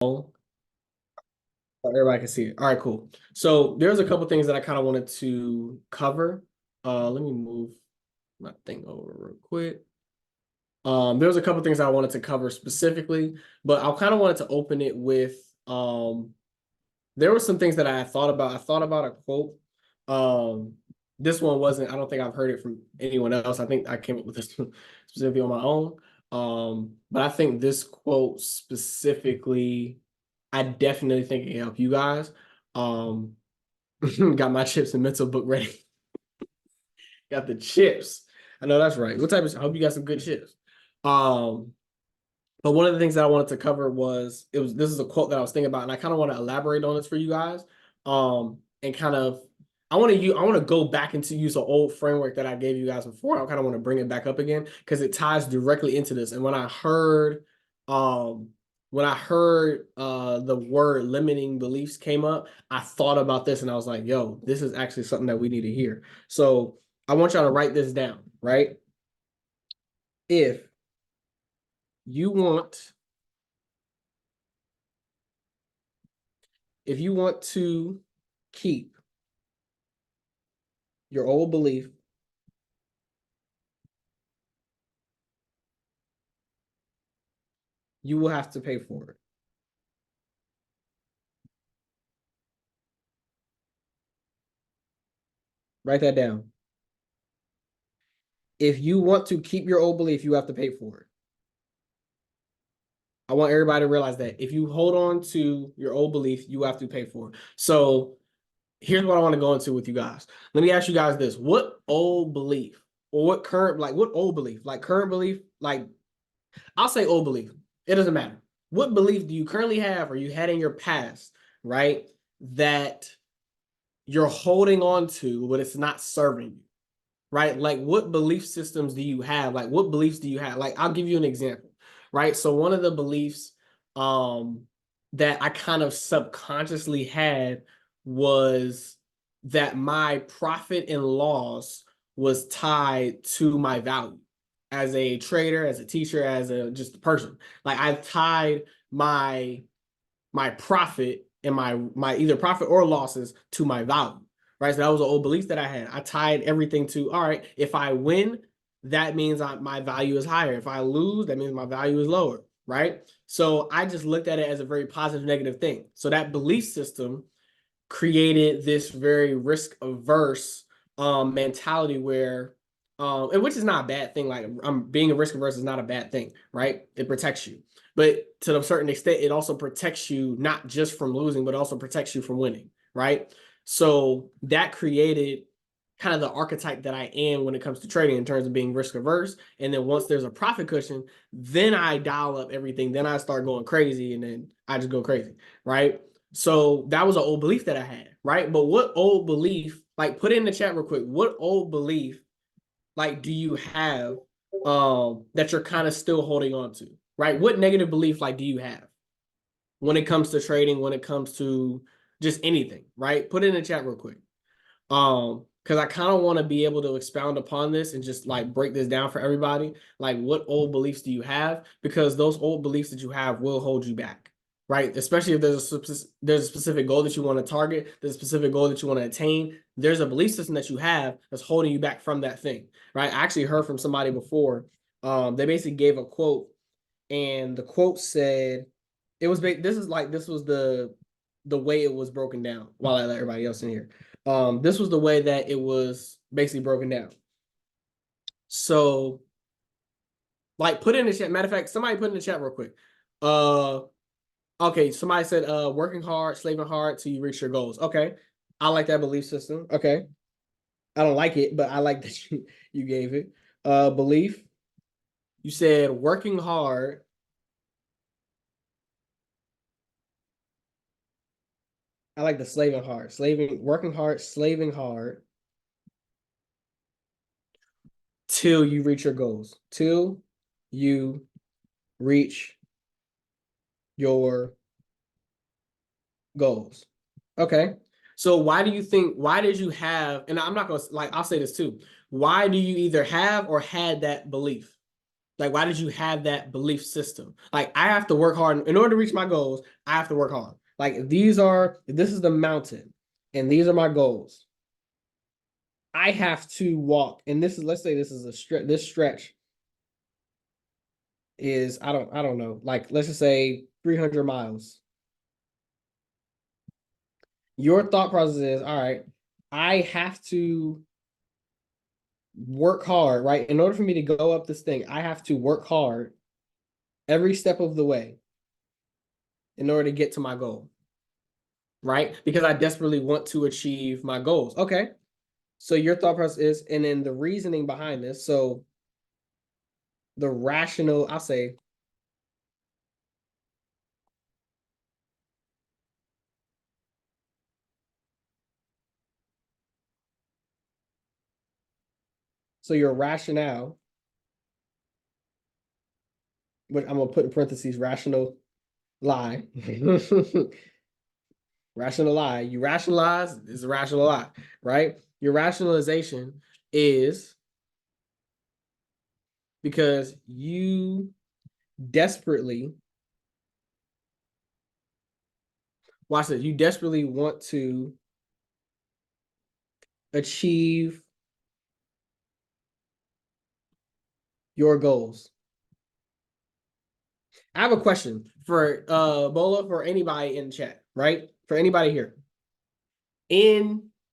So everybody can see it. All right, cool. So there's a couple things that I kind of wanted to cover. Let me move my thing over real quick. There's a couple things I wanted to cover specifically, but I kind of wanted to open it with there were some things that I thought about. I thought about a quote. Um, this one wasn't, I don't think I've heard it from anyone else. I think I came up with this specifically on my own. But I think this quote specifically, I definitely think it can help you guys. Um, got my chips and mental book ready. Got the chips. I know that's right. What type of? I hope you got some good chips. Um, but one of the things that I wanted to cover was this is a quote that I was thinking about, and I kind of want to elaborate on this for you guys. And kind of I want to go back into use an old framework that I gave you guys before. I kind of want to bring it back up again because it ties directly into this. And when I heard the word limiting beliefs came up, I thought about this and I was like, yo, this is actually something that we need to hear. So I want y'all to write this down, right? If you want if you want to keep your old belief, you will have to pay for it. Write that down. If you want to keep your old belief, you have to pay for it. I want everybody to realize that if you hold on to your old belief, you have to pay for it. So here's what I want to go into with you guys. Let me ask you guys this. What old belief or what old belief, like current belief, like I'll say old belief. It doesn't matter. What belief do you currently have or you had in your past, right? That you're holding on to, but it's not serving you, right? Like, what belief systems do you have? Like, what beliefs do you have? Like, I'll give you an example, right? So, one of the beliefs um, that I kind of subconsciously had was that my profit and loss was tied to my value as a trader, as a teacher, as a just a person. Like, I tied my profit and my either profit or losses to my value, right? So that was an old belief that I had. I tied everything to, all right, if I win, that means my value is higher. If I lose, that means my value is lower, right? So I just looked at it as a very positive, negative thing. So that belief system created this very risk averse mentality where and which is not a bad thing. Like being a risk averse is not a bad thing, right? It protects you. But to a certain extent, it also protects you not just from losing, but also protects you from winning, right? So that created kind of the archetype that I am when it comes to trading in terms of being risk averse. And then once there's a profit cushion, then I dial up everything. Then I start going crazy and then I just go crazy, right? So that was an old belief that I had, right? But what old belief, like put it in the chat real quick, what old belief like do you have that you're kind of still holding on to, right? What negative belief like do you have when it comes to trading, when it comes to just anything, right? Put it in the chat real quick. Because I kind of want to be able to expound upon this and just like break this down for everybody. Like, what old beliefs do you have? Because those old beliefs that you have will hold you back, right? Especially if there's a specific goal that you want to target, there's a specific goal that you want to attain. There's a belief system that you have that's holding you back from that thing, right? I actually heard from somebody before. They basically gave a quote, and the quote said, "It was this was the way it was broken down." While I let everybody else in here. This was the way that it was basically broken down. So, like, put in the chat. Matter of fact, somebody put in the chat real quick. Uh, okay, somebody said, working hard, slaving hard till you reach your goals. Okay, I like that belief system. Okay, I don't like it, but I like that you gave it. Belief. You said working hard. I like the working hard, slaving hard till you reach your goals. Till you reach your goals. Okay. So why did you have, and I'm not going to, like, I'll say this too. Why do you either have or had that belief? Like, why did you have that belief system? Like, I have to work hard in order to reach my goals. I have to work hard. Like, if this is the mountain and these are my goals, I have to walk. And this is, let's say this is a stretch. This stretch is, I don't know, like, let's just say 300 miles. Your thought process is, all right, I have to work hard, right? In order for me to go up this thing, I have to work hard every step of the way in order to get to my goal, right? Because I desperately want to achieve my goals. Okay. So your thought process is, and then the reasoning behind this. So the rational, I'll say, so your rationale, which I'm gonna put in parentheses, rational lie. Rational lie. You rationalize is a rational lie, right? Your rationalization is because you desperately, watch this, you desperately want to achieve your goals. I have a question for Bola, for anybody in chat, right? For anybody here.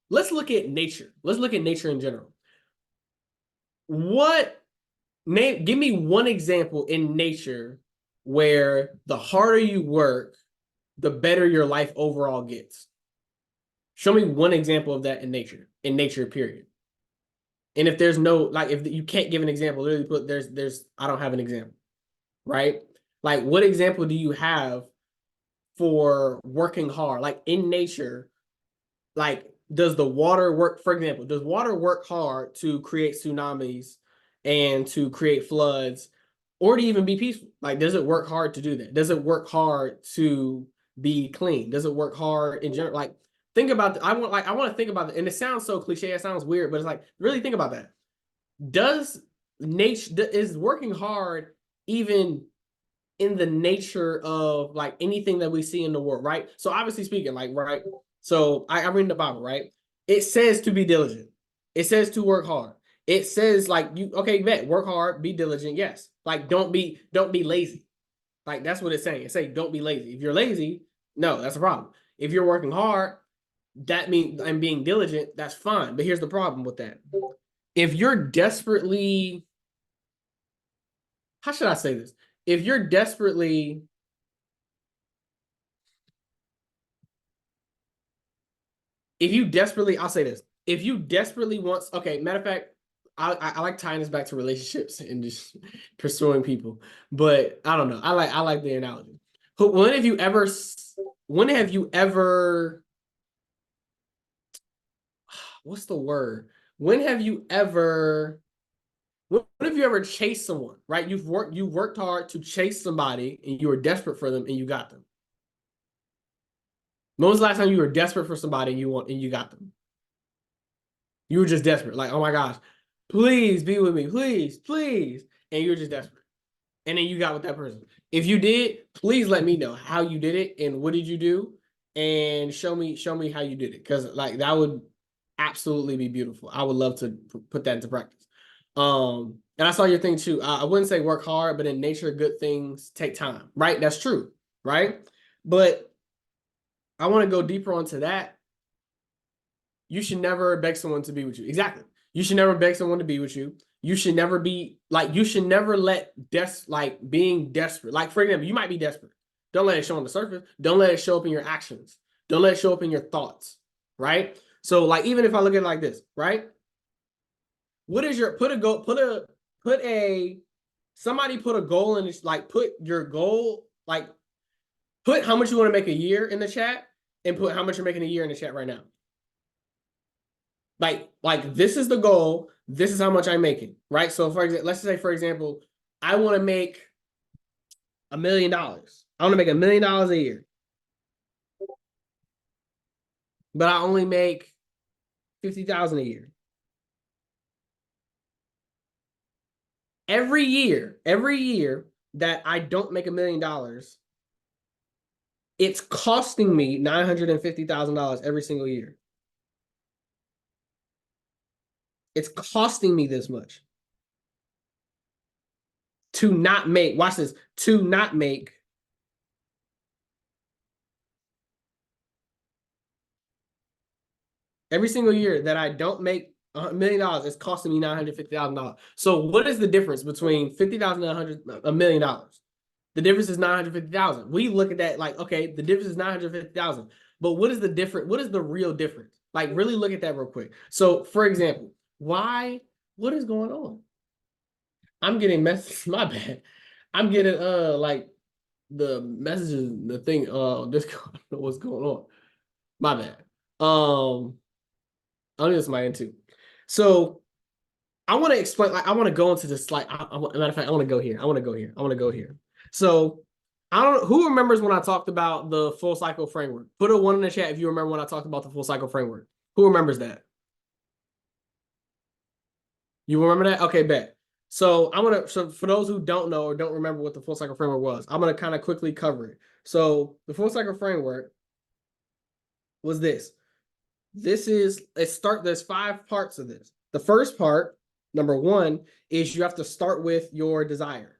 Let's look at nature. Let's look at nature in general. Give me one example in nature where the harder you work, the better your life overall gets. Show me one example of that in nature, period. And if there's no, like, if you can't give an example, literally put I don't have an example, right? Like, what example do you have for working hard? Like, in nature, like, does the water work, for example, does water work hard to create tsunamis and to create floods or to even be peaceful? Like, does it work hard to do that? Does it work hard to be clean? Does it work hard in general? Like, think about I want to think about it. And it sounds so cliche, it sounds weird, but it's like, really think about that. Does nature is working hard even in the nature of like anything that we see in the world, right? So obviously speaking, like, right. So I read in the Bible, right? It says to be diligent. It says to work hard. It says like okay, bet, work hard, be diligent. Yes. Like don't be lazy. Like that's what it's saying. It's saying don't be lazy. If you're lazy, no, that's a problem. If you're working hard, that means and being diligent, that's fine. But here's the problem with that. If you're desperately, how should I say this? If you're desperately I'll say this. If you desperately want, okay, matter of fact, I like tying this back to relationships and just pursuing people, but I don't know. I like the analogy. When have you ever, what's the word? When have you ever, when have you ever chased someone, right? You worked hard to chase somebody and you were desperate for them and you got them. When was the last time you were desperate for somebody and you got them? You were just desperate. Like, oh my gosh, please be with me. Please, please. And you were just desperate. And then you got with that person. If you did, please let me know how you did it and what did you do? And show me how you did it. Because like that would absolutely be beautiful. I would love to put that into practice. And I saw your thing too. I wouldn't say work hard, but in nature, good things take time. Right? That's true. Right? But I want to go deeper onto that. You should never beg someone to be with you. Exactly. You should never beg someone to be with you. You should never be like, you should never let being desperate. Like, for example, you might be desperate. Don't let it show on the surface. Don't let it show up in your actions. Don't let it show up in your thoughts. Right. So, like, even if I look at it like this, right? What is your somebody put a goal in this, like, put your goal, like, put how much you want to make a year in the chat and put how much you're making a year in the chat right now. Like this is the goal. This is how much I'm making, right? So for example, let's say, for example, I want to make $1 million. I want to make $1 million a year, but I only make 50,000 a year. Every year that I don't make $1 million, it's costing me $950,000 every single year. It's costing me this much to not make, watch this, to not make every single year that I don't make $1 million, it's costing me $950,000. So what is the difference between 50,000 and $1 million? The difference is 950,000. We look at that like, okay, the difference is 950,000. But what is the difference? What is the real difference? Like, really look at that real quick. So, for example, what is going on? I'm getting messages, my bad. I'm getting like the messages, the thing, this I don't know what's going on. My bad. I think it's my end too. So I want to explain, like, I want to go into this, like, matter of fact, I want to go here. I want to go here. I want to go here. So I don't know who remembers when I talked about the full cycle framework. Put a 1 in the chat if you remember when I talked about the full cycle framework. Who remembers that? You remember that? Okay, bet. So so for those who don't know or don't remember what the full cycle framework was, I'm gonna kind of quickly cover it. So the full cycle framework was this. There's 5 parts of this. The first part, number 1, is you have to start with your desire.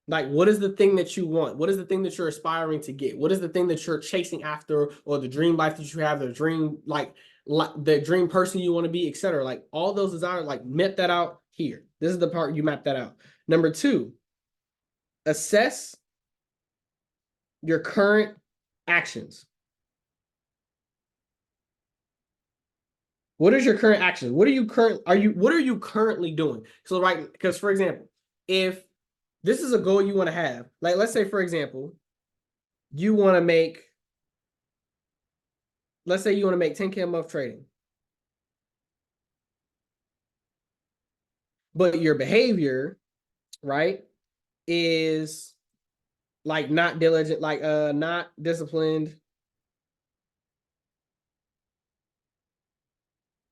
Like, what is the thing that you want? What is the thing that you're aspiring to get? What is the thing that you're chasing after, or the dream life that you have, the dream, like the dream person you want to be, etc. Like all those desires, like map that out here. This is the part you map that out. Number 2, assess your current actions. What is your current action? What are you currently doing? So, right, because for example, if this is a goal you want to have, like let's say, for example, you want to make, let's say you want to make 10K a month trading. But your behavior, right, is like not diligent, like not disciplined,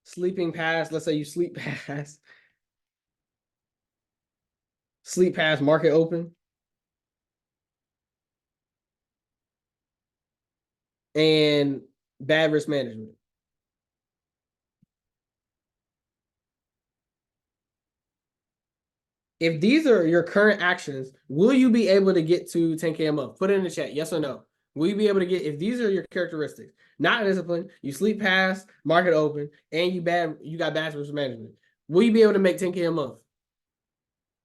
sleeping past, let's say you sleep past market open, and bad risk management. If these are your current actions, will you be able to get to 10K a month? Put it in the chat, yes or no. Will you be able to get, if these are your characteristics, not discipline, you sleep past, market open, and you got bad risk management, will you be able to make 10K a month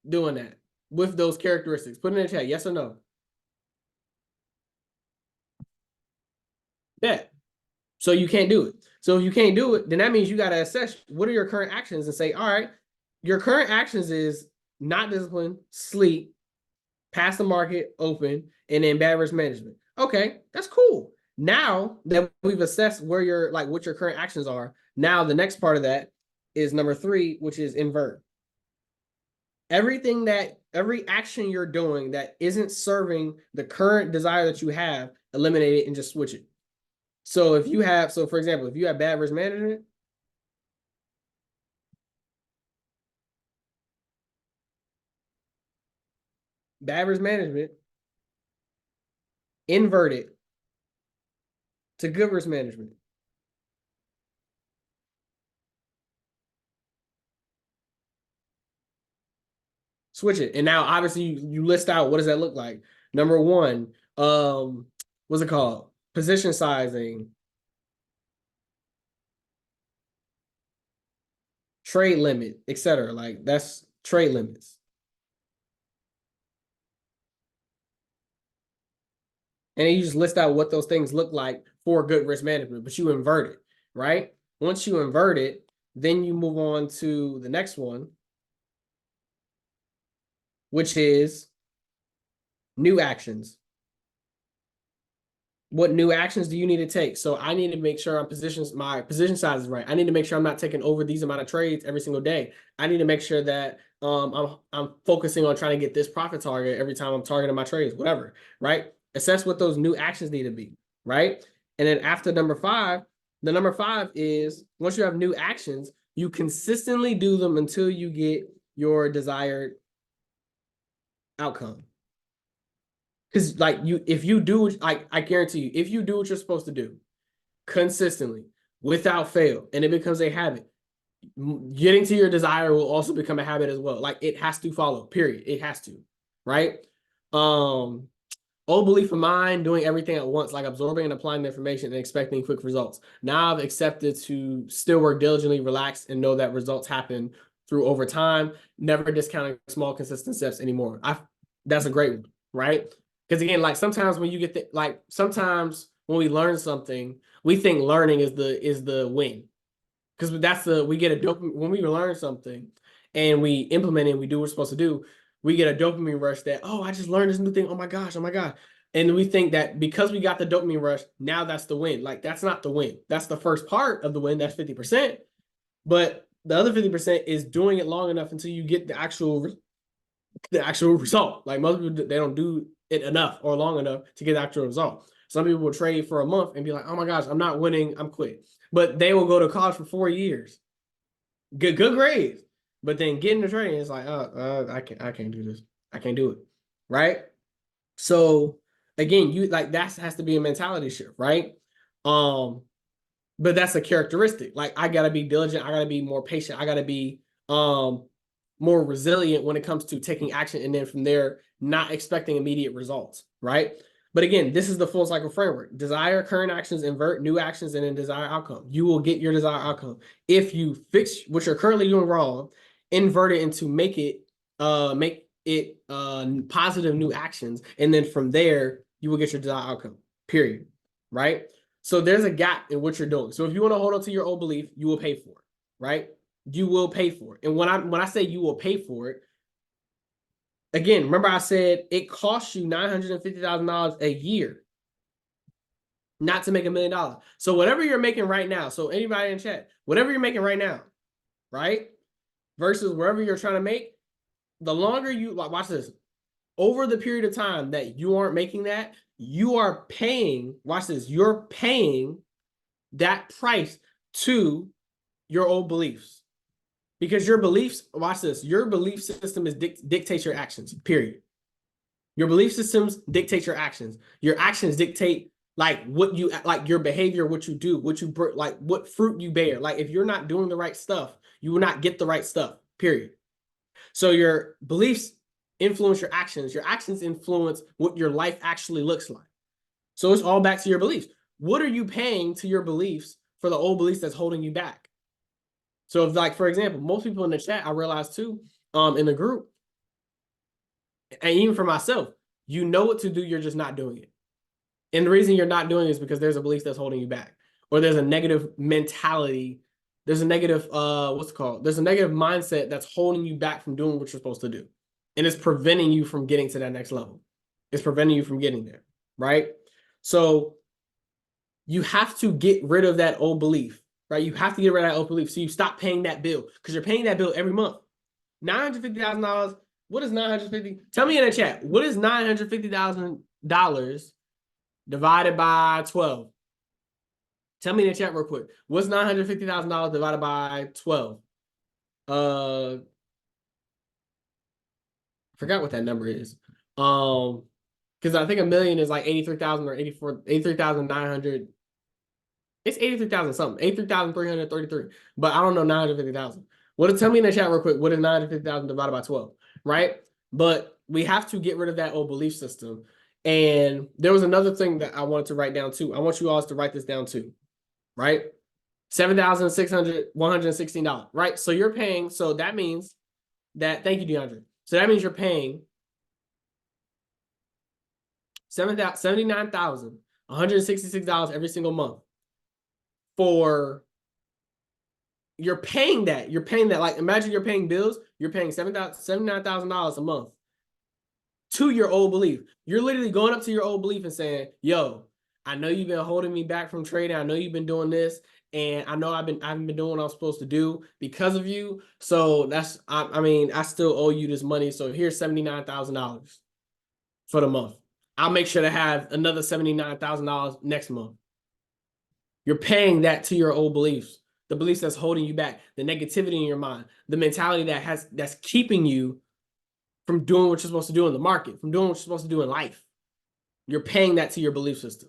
doing that with those characteristics? Put it in the chat, yes or no. Yeah. So you can't do it. So if you can't do it, then that means you got to assess what are your current actions and say, all right, your current actions is not discipline, sleep, pass the market, open, and then bad risk management. Okay, that's cool. Now that we've assessed where your, like, what your current actions are, now the next part of that is number 3, which is invert. Every action you're doing that isn't serving the current desire that you have, eliminate it and just switch it. So if you have, so for example, if you have bad risk management, invert it to good risk management. Switch it. And now obviously you list out, what does that look like? Number 1, what's it called? Position sizing, trade limit, etc. Like that's trade limits. And then you just list out what those things look like for good risk management, but you invert it, right? Once you invert it, then you move on to the next one, which is new actions. What new actions do you need to take? So I need to make sure my position size is right. I need to make sure I'm not taking over these amount of trades every single day. I need to make sure that I'm focusing on trying to get this profit target every time I'm targeting my trades, whatever, right? Assess what those new actions need to be, right? And then after number 5, the number 5 is once you have new actions, you consistently do them until you get your desired outcome. Because like if you do, like I guarantee you, if you do what you're supposed to do consistently without fail, and it becomes a habit, getting to your desire will also become a habit as well. Like it has to follow, period. It has to, right? Old belief of mine, doing everything at once, like absorbing and applying the information and expecting quick results. Now I've accepted to still work diligently, relax, and know that results happen through over time, never discounting small, consistent steps anymore. That's a great one, right? Because again, like sometimes when you get like sometimes when we learn something, we think learning is the win. Because we get a dopamine when we learn something and we implement it and we do what we're supposed to do, we get a dopamine rush that, oh, I just learned this new thing. Oh my gosh, oh my God. And we think that because we got the dopamine rush, now that's the win. Like that's not the win. That's the first part of the win. That's 50%. But the other 50% is doing it long enough until you get the actual result. Like most people, they don't do it enough or long enough to get the actual result. Some people will trade for a month and be like, oh my gosh, I'm not winning, I'm quit. But they will go to college for 4 years. Good grades. But then getting the trading, it's like, I can't do this. I can't do it. Right? So again, you like that has to be a mentality shift, right? But that's a characteristic. Like I gotta be diligent, I gotta be more patient, I gotta be more resilient when it comes to taking action, and then from there, not expecting immediate results, right? But again, this is the full cycle framework. Desire, current actions, invert new actions, and then desired outcome. You will get your desired outcome. If you fix what you're currently doing wrong, invert it into make it positive new actions. And then from there, you will get your desired outcome, period, right? So there's a gap in what you're doing. So if you want to hold on to your old belief, you will pay for it, right? You will pay for it. And when I say you will pay for it, again, remember I said it costs you $950,000 a year not to make $1 million. So whatever you're making right now, so anybody in chat, whatever you're making right now, right? Versus wherever you're trying to make, the longer you, like, watch this, over the period of time that you aren't making that, you are paying, watch this, you're paying that price to your old beliefs. Because your beliefs, watch this, your belief system dictates your actions, period. Your belief systems dictate your actions. Your actions dictate like what you, like your behavior, what you do, like what fruit you bear. Like if you're not doing the right stuff, you will not get the right stuff, period. So your beliefs influence your actions. Your actions influence what your life actually looks like. So it's all back to your beliefs. What are you paying to your beliefs for the old beliefs that's holding you back? So if, like, for example, most people in the chat, I realized too, in the group, and even for myself, you know what to do, you're just not doing it. And the reason you're not doing it is because there's a belief that's holding you back, or there's a negative mentality. There's a negative, what's it called? There's a negative mindset that's holding you back from doing what you're supposed to do. And it's preventing you from getting to that next level. It's preventing you from getting there, right? So you have to get rid of that old belief, right? You have to get rid of that old belief. So you stop paying that bill, because you're paying that bill every month. $950,000. What is 950? Tell me in the chat. What is $950,000 divided by 12? Tell me in the chat real quick. What's $950,000 divided by 12? I forgot what that number is. Because I think a million is like 83,000 or 83,900. It's 83,000 something. 83,333. But I don't know 950,000. Tell me in the chat real quick. What is 950,000 divided by 12? Right? But we have to get rid of that old belief system. And there was another thing that I wanted to write down too. I want you all to write this down too. Right? $7,116. Right? So you're paying. So that means that, thank you, DeAndre. So that means you're paying $79,166 every single month for, you're paying that. You're paying that. Like, imagine you're paying bills. You're paying $79,000 a month to your old belief. You're literally going up to your old belief and saying, yo, I know you've been holding me back from trading. I know you've been doing this. And I know I haven't been doing what I'm supposed to do because of you. So that's, I mean, I still owe you this money. So here's $79,000 for the month. I'll make sure to have another $79,000 next month. You're paying that to your old beliefs. the beliefs that's holding you back, the negativity in your mind, the mentality that's keeping you from doing what you're supposed to do in the market, from doing what you're supposed to do in life. You're paying that to your belief system.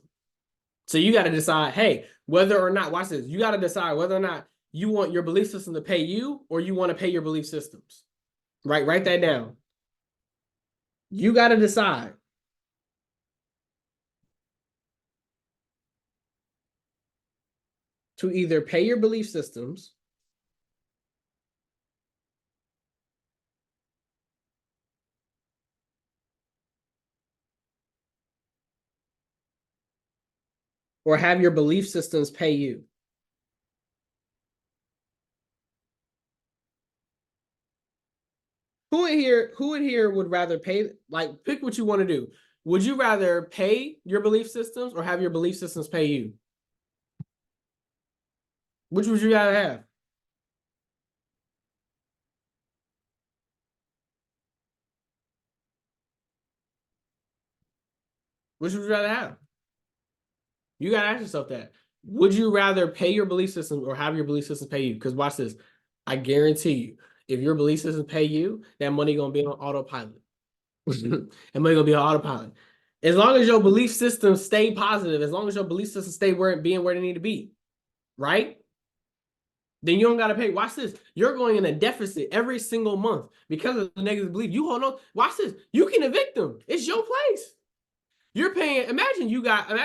So you got to decide, hey, whether or not, watch this, you got to decide whether or not you want your belief system to pay you or you want to pay your belief systems. Right? Write that down. You got to decide. To either pay your belief systems or have your belief systems pay you. Who in here would rather pay, like, pick what you want to do. Would you rather pay your belief systems or have your belief systems pay you? Which would you rather have? Which would you rather have? You gotta ask yourself that. Would you rather pay your belief system or have your belief system pay you? Because watch this. I guarantee you, if your belief system pay you, that money gonna be on autopilot. That money gonna be on autopilot. As long as your belief system stay positive, as long as your belief system stay being where they need to be, right? Then you don't gotta pay. Watch this. You're going in a deficit every single month because of the negative belief. You hold on. Watch this. You can evict them. It's your place. You're paying. Imagine you got a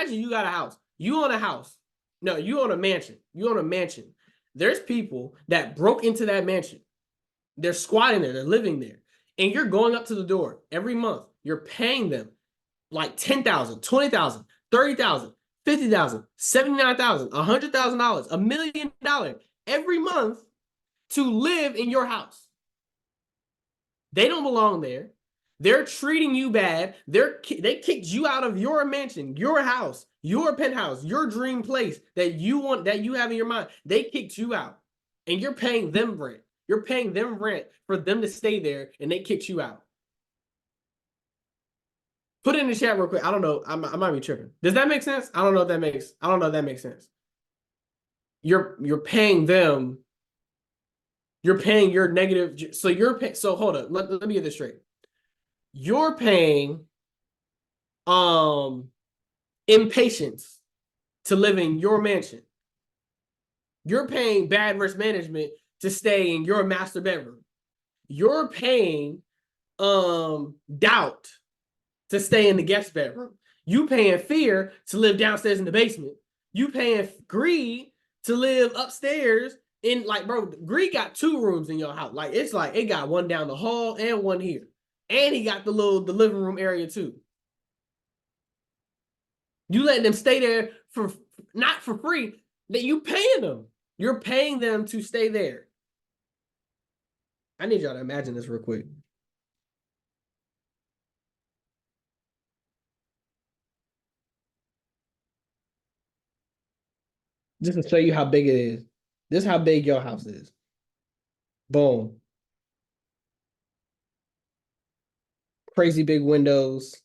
house. You own a house. No, you own a mansion. You own a mansion. There's people that broke into that mansion. They're squatting there. They're living there. And you're going up to the door every month. You're paying them like 10,000, 20,000, 30,000, 50,000, 79,000, $100,000, $1,000,000 every month to live in your house. They don't belong there. They're treating you bad. They kicked you out of your mansion, your house, your penthouse, your dream place that you have in your mind. They kicked you out, and you're paying them rent. You're paying them rent for them to stay there, and they kicked you out. Put it in the chat real quick. I don't know. I might be tripping. Does that make sense? I don't know if that makes. I don't know if that makes sense. You're paying them. You're paying your negative. So you're paying. So hold up. Let me get this straight. You're paying impatience to live in your mansion. You're paying bad risk management to stay in your master bedroom. You're paying doubt to stay in the guest bedroom. You paying fear to live downstairs in the basement. You paying greed to live upstairs in, like, bro, greed got 2 rooms in your house. Like, it's like it got one down the hall and one here. And he got the living room area too. You letting them stay there for not for free. That you paying them. You're paying them to stay there. I need y'all to imagine this real quick. Just to show you how big it is. This is how big your house is. Boom. Crazy big windows.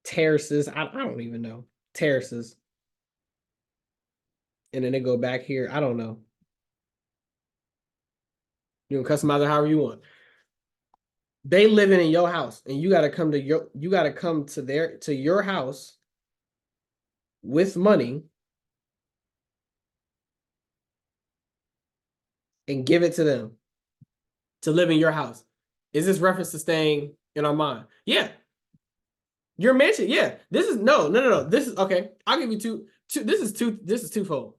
Terraces. I don't even know. Terraces. And then they go back here. I don't know. You can customize it however you want. They living in your house, and you gotta come to your house with money and give it to them to live in your house. Is this reference to staying in our mind? Yeah. Your mansion, yeah. This is no. This is okay. I'll give you two. This is twofold.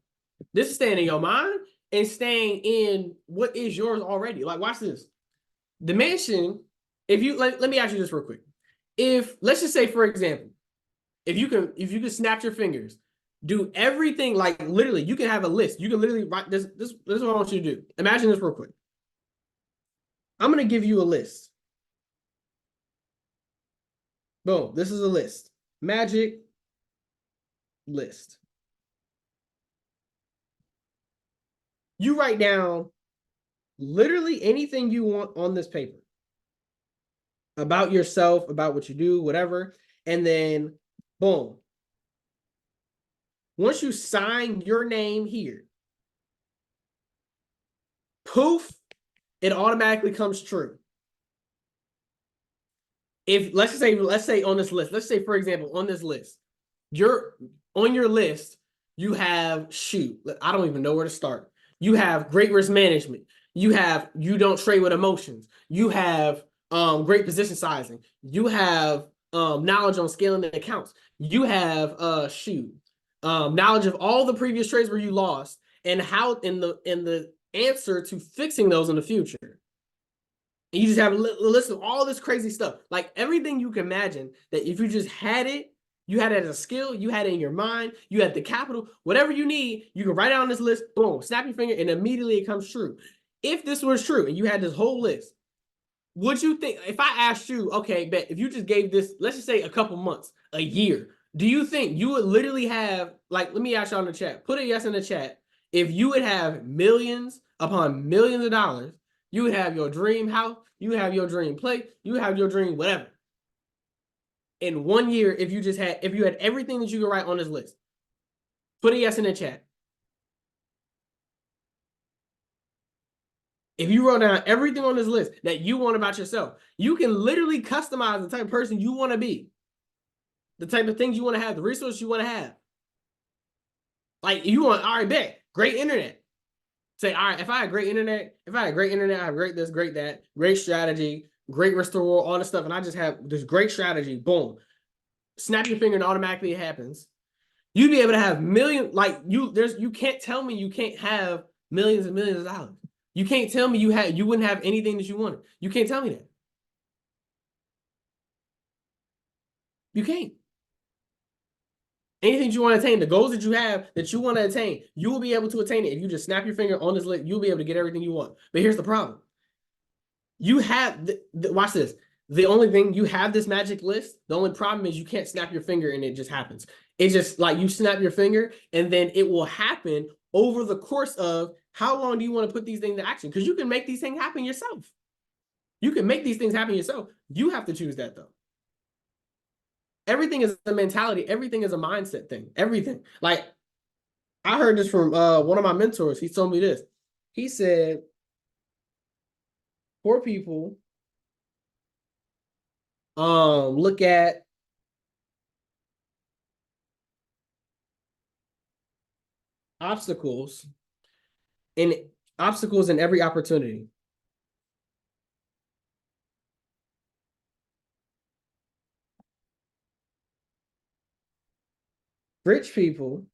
This is staying in your mind and staying in what is yours already. Like, watch this. The mansion, if you let me ask you this real quick. If, let's just say, for example, if you can snap your fingers, do everything, like, literally, you can have a list. You can literally write this. This is what I want you to do. Imagine this real quick. I'm gonna give you a list. Boom. This is a list. Magic list. You write down literally anything you want on this paper about yourself, about what you do, whatever. And then boom. Once you sign your name here, poof, it automatically comes true. If let's say on this list, let's say for example, on this list, you're on your list, you have I don't even know where to start. You have great risk management. You have you don't trade with emotions. You have great position sizing. You have knowledge on scaling the accounts. You have knowledge of all the previous trades where you lost and how in the answer to fixing those in the future. And you just have a list of all this crazy stuff, like everything you can imagine that if you just had it, you had it as a skill, you had it in your mind, you had the capital, whatever you need, you can write it on this list, boom, snap your finger, and immediately it comes true. If this was true and you had this whole list, would you think, if I asked you, okay, bet if you just gave this, let's just say a couple months, a year, do you think you would literally have, like, let me ask y'all in the chat, put a yes in the chat, if you would have millions upon millions of dollars, you would have your dream house, you have your dream place, you have your dream whatever. In 1 year, if you had everything that you could write on this list, put a yes in the chat. If you wrote down everything on this list that you want about yourself, you can literally customize the type of person you want to be, the type of things you want to have, the resources you want to have. Like you want, all right, bet, great internet. Say, all right, if I had great internet, I have great this, great that, great strategy, great restore, all this stuff, and I just have this great strategy, boom. Snap your finger and automatically it happens. You'd be able to have millions, like you can't tell me you can't have millions and millions of dollars. You can't tell me you wouldn't have anything that you wanted. You can't tell me that. You can't. Anything you want to attain, the goals that you have that you want to attain, you will be able to attain it. If you just snap your finger on this list, you'll be able to get everything you want. But here's the problem. You have, watch this. The only thing, you have this magic list. The only problem is you can't snap your finger and it just happens. It's just like you snap your finger and then it will happen over the course of how long do you want to put these things into action? Because you can make these things happen yourself. You can make these things happen yourself. You have to choose that though. Everything is a mentality. Everything is a mindset thing. Everything. Like I heard this from one of my mentors. He told me this. He said, poor people look at obstacles in every opportunity. Rich people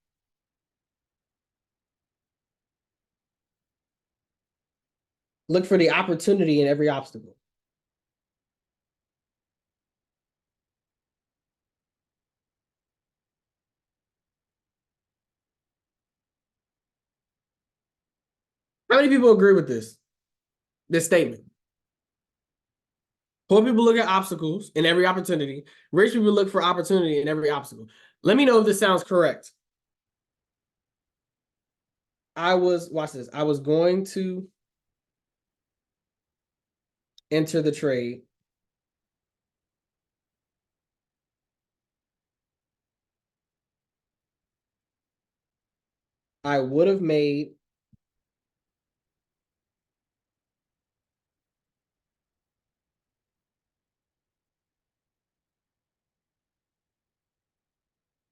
look for the opportunity in every obstacle. How many people agree with this statement? Poor people look at obstacles in every opportunity. Rich people look for opportunity in every obstacle. Let me know if this sounds correct. Watch this. I was going to enter the trade. I would have made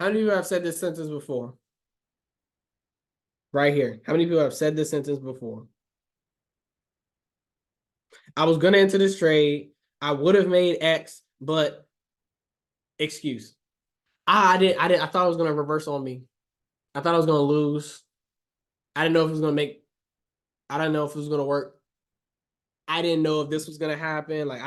how many people have said this sentence before? Right here. How many people have said this sentence before? I was gonna enter this trade. I would have made X, but excuse. I didn't. I thought it was gonna reverse on me. I thought I was gonna lose. I didn't know if it was gonna make. I didn't know if it was gonna work. I didn't know if this was gonna happen. Like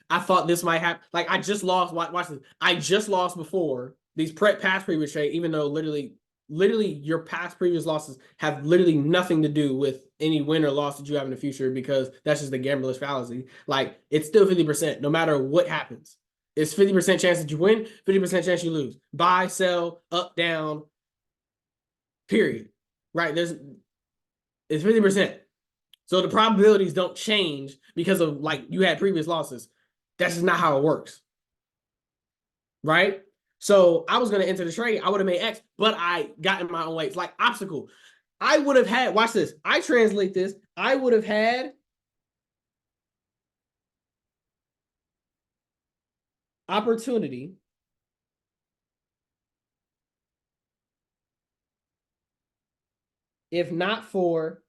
I thought this might happen. Like I just lost. Watch this. I just lost before these past previous trade. Even though literally your past previous losses have literally nothing to do with any win or loss that you have in the future because that's just the gambler's fallacy. Like it's still 50%, no matter what happens. It's 50% chance that you win, 50% chance you lose. Buy, sell, up, down. Period. Right? It's 50%. So the probabilities don't change because of like you had previous losses. That's just not how it works. Right? So I was going to enter the trade. I would have made X, but I got in my own way. It's like obstacle. I would have had, watch this. I translate this. I would have had opportunity if not for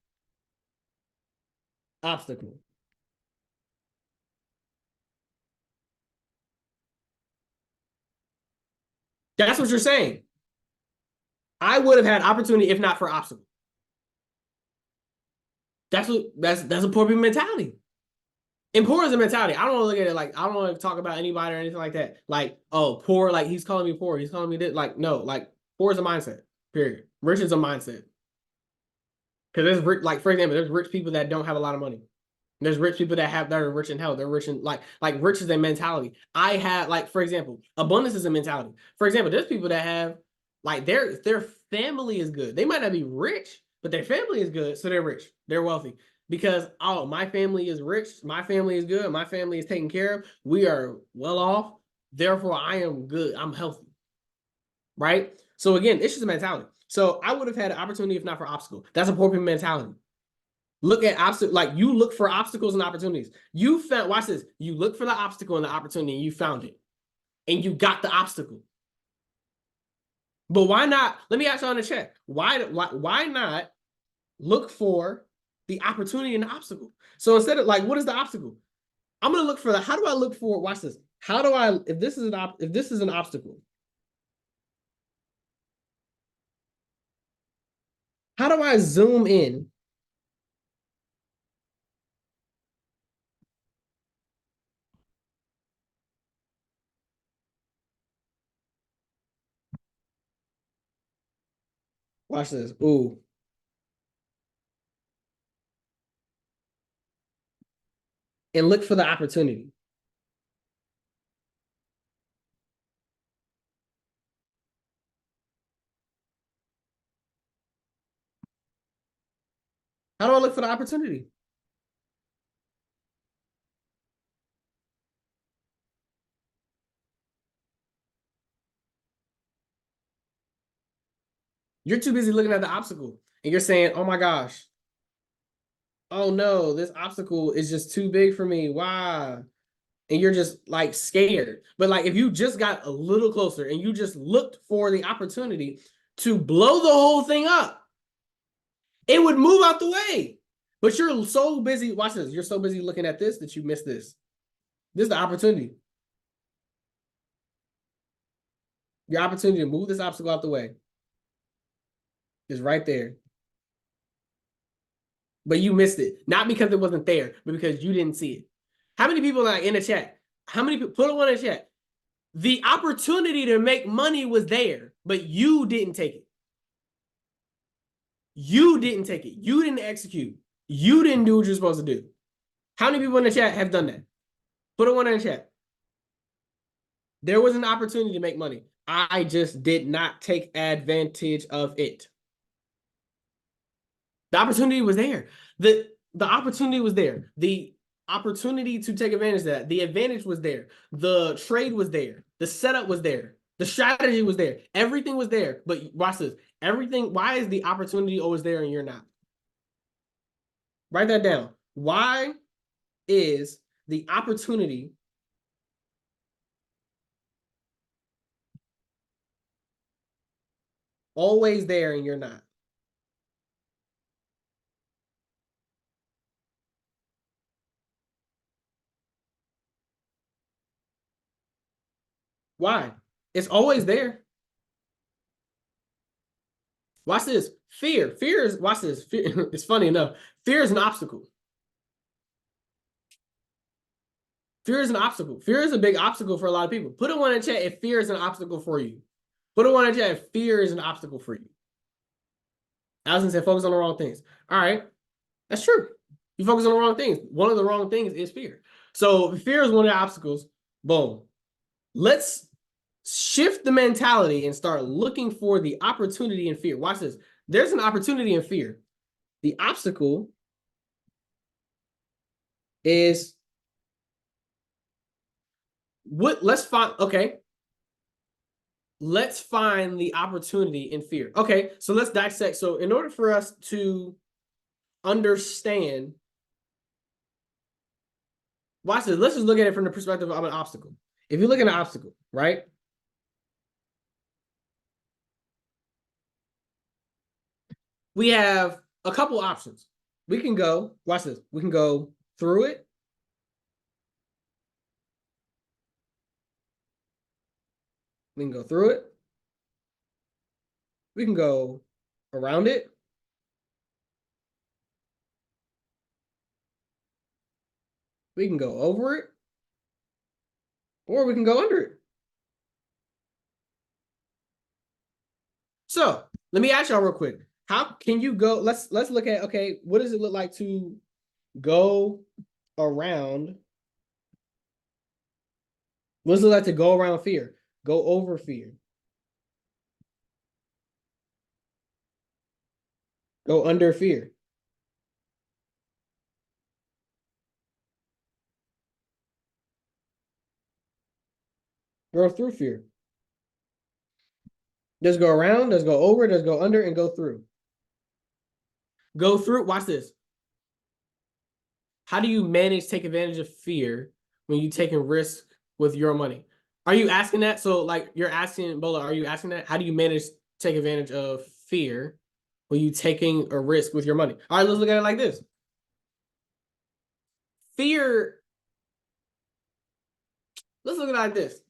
obstacle. That's what you're saying. I would have had opportunity if not for obstacle. That's a poor people mentality. And poor is a mentality. I don't want to look at it like I don't want to talk about anybody or anything like that. Like, oh, poor, like he's calling me poor. He's calling me this. Like, no, like poor is a mindset. Period. Rich is a mindset. Because there's rich, like for example, there's rich people that don't have a lot of money. There's rich people that are rich in health. They're rich in like rich is a mentality. I had like for example, abundance is a mentality. For example, there's people that have like their family is good. They might not be rich, but their family is good, so they're rich. They're wealthy because oh, my family is rich. My family is good. My family is taken care of. We are well off. Therefore, I am good. I'm healthy. Right. So again, it's just a mentality. So I would have had an opportunity if not for obstacle. That's a poor people mentality. Look at obstacles, like you look for obstacles and opportunities. You found, watch this. You look for the obstacle and the opportunity, and you found it, and you got the obstacle. But why not? Let me ask you on the chat. Why not look for the opportunity and the obstacle? So instead of like, what is the obstacle? I'm gonna look for the. How do I look for? Watch this. How do I? If this is an obstacle, how do I zoom in? Watch this. Ooh, and look for the opportunity. How do I look for the opportunity? You're too busy looking at the obstacle, and you're saying, "Oh my gosh, oh no, this obstacle is just too big for me. Why?" And you're just like scared. But like if you just got a little closer and you just looked for the opportunity to blow the whole thing up, it would move out the way. But you're so busy, watch this, you're so busy looking at this that you miss this. This is the opportunity. Your opportunity to move this obstacle out the way is right there. But you missed it. Not because it wasn't there, but because you didn't see it. How many people like in the chat? How many people put one in the chat? The opportunity to make money was there, but you didn't take it. You didn't take it. You didn't execute. You didn't do what you're supposed to do. How many people in the chat have done that? Put a one in the chat. There was an opportunity to make money. I just did not take advantage of it. The opportunity was there. The opportunity was there. The opportunity to take advantage of that. The advantage was there. The trade was there. The setup was there. The strategy was there. Everything was there. But watch this. Everything. Why is the opportunity always there and you're not? Write that down. Why is the opportunity always there and you're not? Why? It's always there. Watch this. Fear. Fear is, watch this. Fear, it's funny enough. Fear is an obstacle. Fear is an obstacle. Fear is a big obstacle for a lot of people. Put a one in chat if fear is an obstacle for you. Put a one in chat if fear is an obstacle for you. Allison said focus on the wrong things. All right. That's true. You focus on the wrong things. One of the wrong things is fear. So fear is one of the obstacles. Boom. Let's shift the mentality and start looking for the opportunity in fear. Watch this. There's an opportunity in fear. The obstacle is what, let's find, okay. Let's find the opportunity in fear. Okay, so let's dissect. So in order for us to understand, watch this. Let's just look at it from the perspective of an obstacle. If you look at an obstacle, right? We have a couple options. We can go, watch this. We can go through it. We can go through it. We can go around it. We can go over it. Or we can go under it. So let me ask y'all real quick. How can you go? Let's look at, okay, what does it look like to go around? What does it look like to go around fear? Go over fear. Go under fear. Go through fear. Just go around, just go over, just go under, and go through. Go through, watch this. How do you manage, take advantage of fear when you taking risk with your money? Are you asking that? So like you're asking, Bola, are you asking that? How do you manage, take advantage of fear when you taking a risk with your money? All right, let's look at it like this. Fear, let's look at it like this.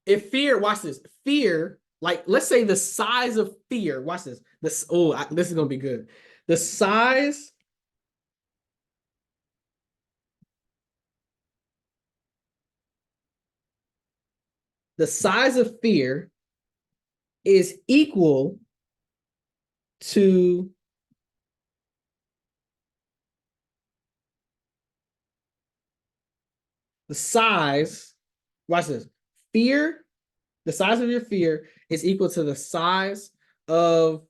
If fear, watch this, fear, like let's say the size of fear, watch this. This, this is gonna be good. The size of fear is equal to the size, watch this, fear, the size of your fear is equal to the size of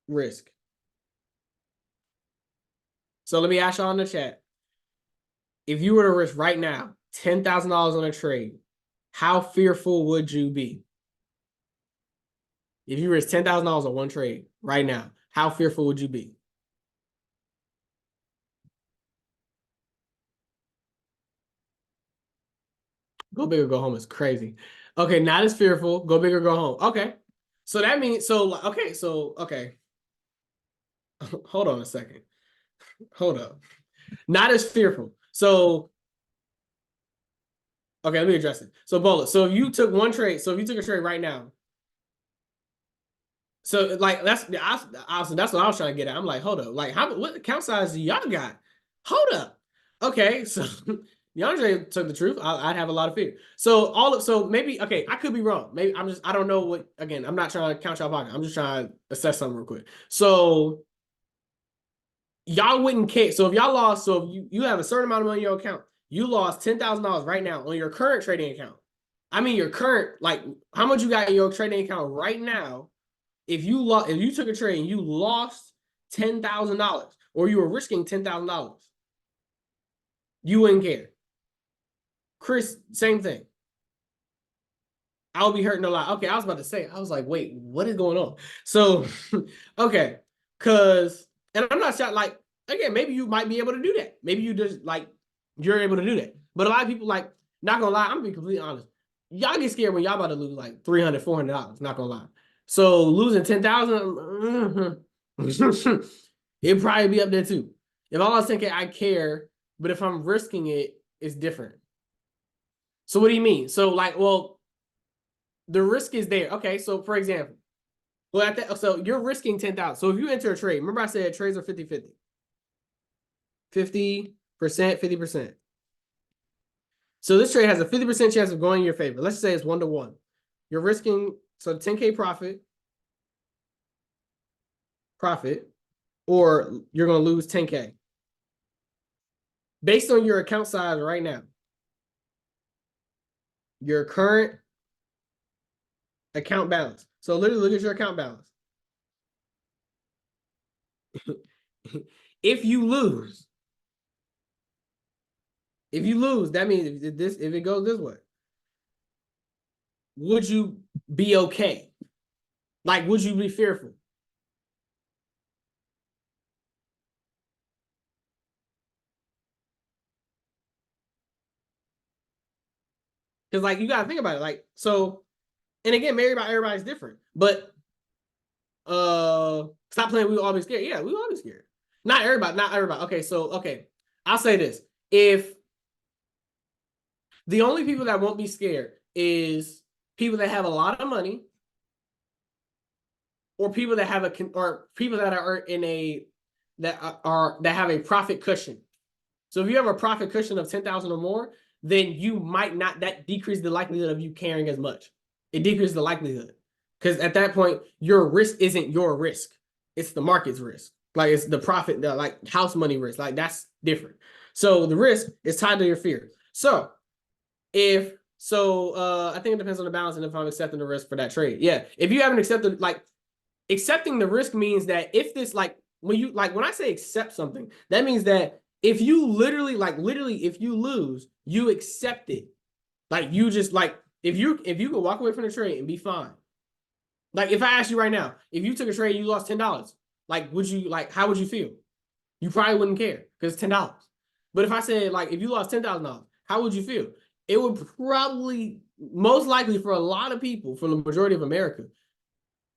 risk. So let me ask y'all in the chat. If you were to risk right now $10,000 on a trade, how fearful would you be? If you risk $10,000 on one trade right now, how fearful would you be? Go big or go home is crazy. Okay, not as fearful. Go big or go home. Okay. So that means, okay. Hold on a second. Hold up. Not as fearful. So, okay, let me address it. So, Bola, so if you took one trade, so if you took a trade right now, so like that's what I was trying to get at. I'm like, hold up, like what account size do y'all got? Hold up. Okay, so DeAndre took the truth. I'd have a lot of fear. So maybe, okay, I could be wrong. Maybe I don't know what, again, I'm not trying to count y'all pocket. I'm just trying to assess something real quick. So y'all wouldn't care. So if y'all lost, so if you have a certain amount of money in your account, you lost $10,000 right now on your current trading account. I mean, your current, like how much you got in your trading account right now. If you took a trade and you lost $10,000 or you were risking $10,000, you wouldn't care. Chris, same thing. I'll be hurting a lot. Okay, I was about to say, I was like, wait, what is going on? So, okay, and I'm not sure, like, again, maybe you might be able to do that. Maybe you just, like, you're able to do that. But a lot of people, like, not gonna lie, I'm gonna be completely honest. Y'all get scared when y'all about to lose, like, $300, $400, not gonna lie. So, losing 10,000, it'd probably be up there, too. If I was thinking I care, but if I'm risking it, it's different. So, what do you mean? So, like, well, the risk is there. Okay, so for example, well, so you're risking 10,000. So if you enter a trade, remember I said trades are 50-50. 50%, 50%. So this trade has a 50% chance of going in your favor. Let's say it's 1-to-1. You're risking, so 10K profit, or you're going to lose 10K. Based on your account size right now, your current account balance. So literally look at your account balance. If you lose, If you lose, that means if it goes this way, would you be okay? Like, would you be fearful? Because like you gotta think about it. Like, so, and again, everybody's different. But stop playing, we will all be scared. Yeah, we will all be scared. Not everybody, not everybody. Okay, so okay. I'll say this. If the only people that won't be scared is people that have a lot of money, or people that have or people that are in a that have a profit cushion. So if you have a profit cushion of 10,000 or more, then you might not, that decrease the likelihood of you caring as much. It decreases the likelihood. Because at that point, your risk isn't your risk. It's the market's risk. Like it's the profit, the like house money risk. Like that's different. So the risk is tied to your fear. So I think it depends on the balance and if I'm accepting the risk for that trade. Yeah. If you haven't accepted, like accepting the risk means that if this, like when I say accept something, that means that if you literally, if you lose, you accept it. Like you just like, if you could walk away from the trade and be fine. Like if I asked you right now, if you took a trade and you lost $10, like how would you feel? You probably wouldn't care because it's $10. But if I said like if you lost $10,000, how would you feel? It would probably, most likely for a lot of people, for the majority of America,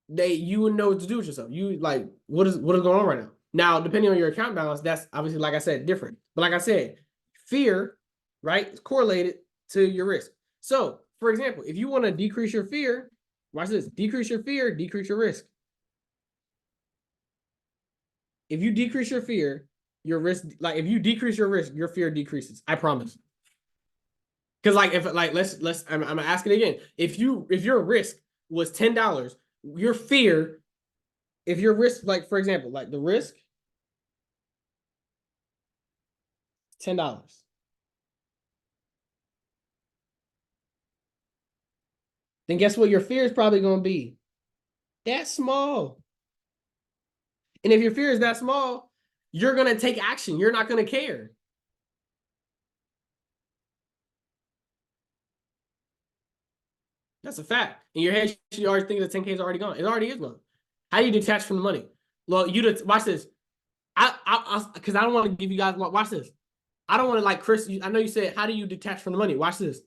you wouldn't know what to do with yourself. You like, what is going on right now? Now, depending on your account balance, that's obviously, like I said, different. But like I said, fear, right, is correlated to your risk. So, for example, if you want to decrease your fear, watch this, decrease your fear, decrease your risk. If you decrease your fear, your risk, like if you decrease your risk, your fear decreases. I promise. Because like if like I'm gonna ask it again. If your risk was $10, your fear, if your risk, like for example, like the risk $10, then guess what? Your fear is probably going to be that small. And if your fear is that small, you're going to take action. You're not going to care. That's a fact. In your head, you already think the 10K is already gone. It already is gone. How do you detach from the money? Well, watch this. Because I don't want to give you guys, watch this. I don't want to, like Chris, I know you said, how do you detach from the money? Watch this.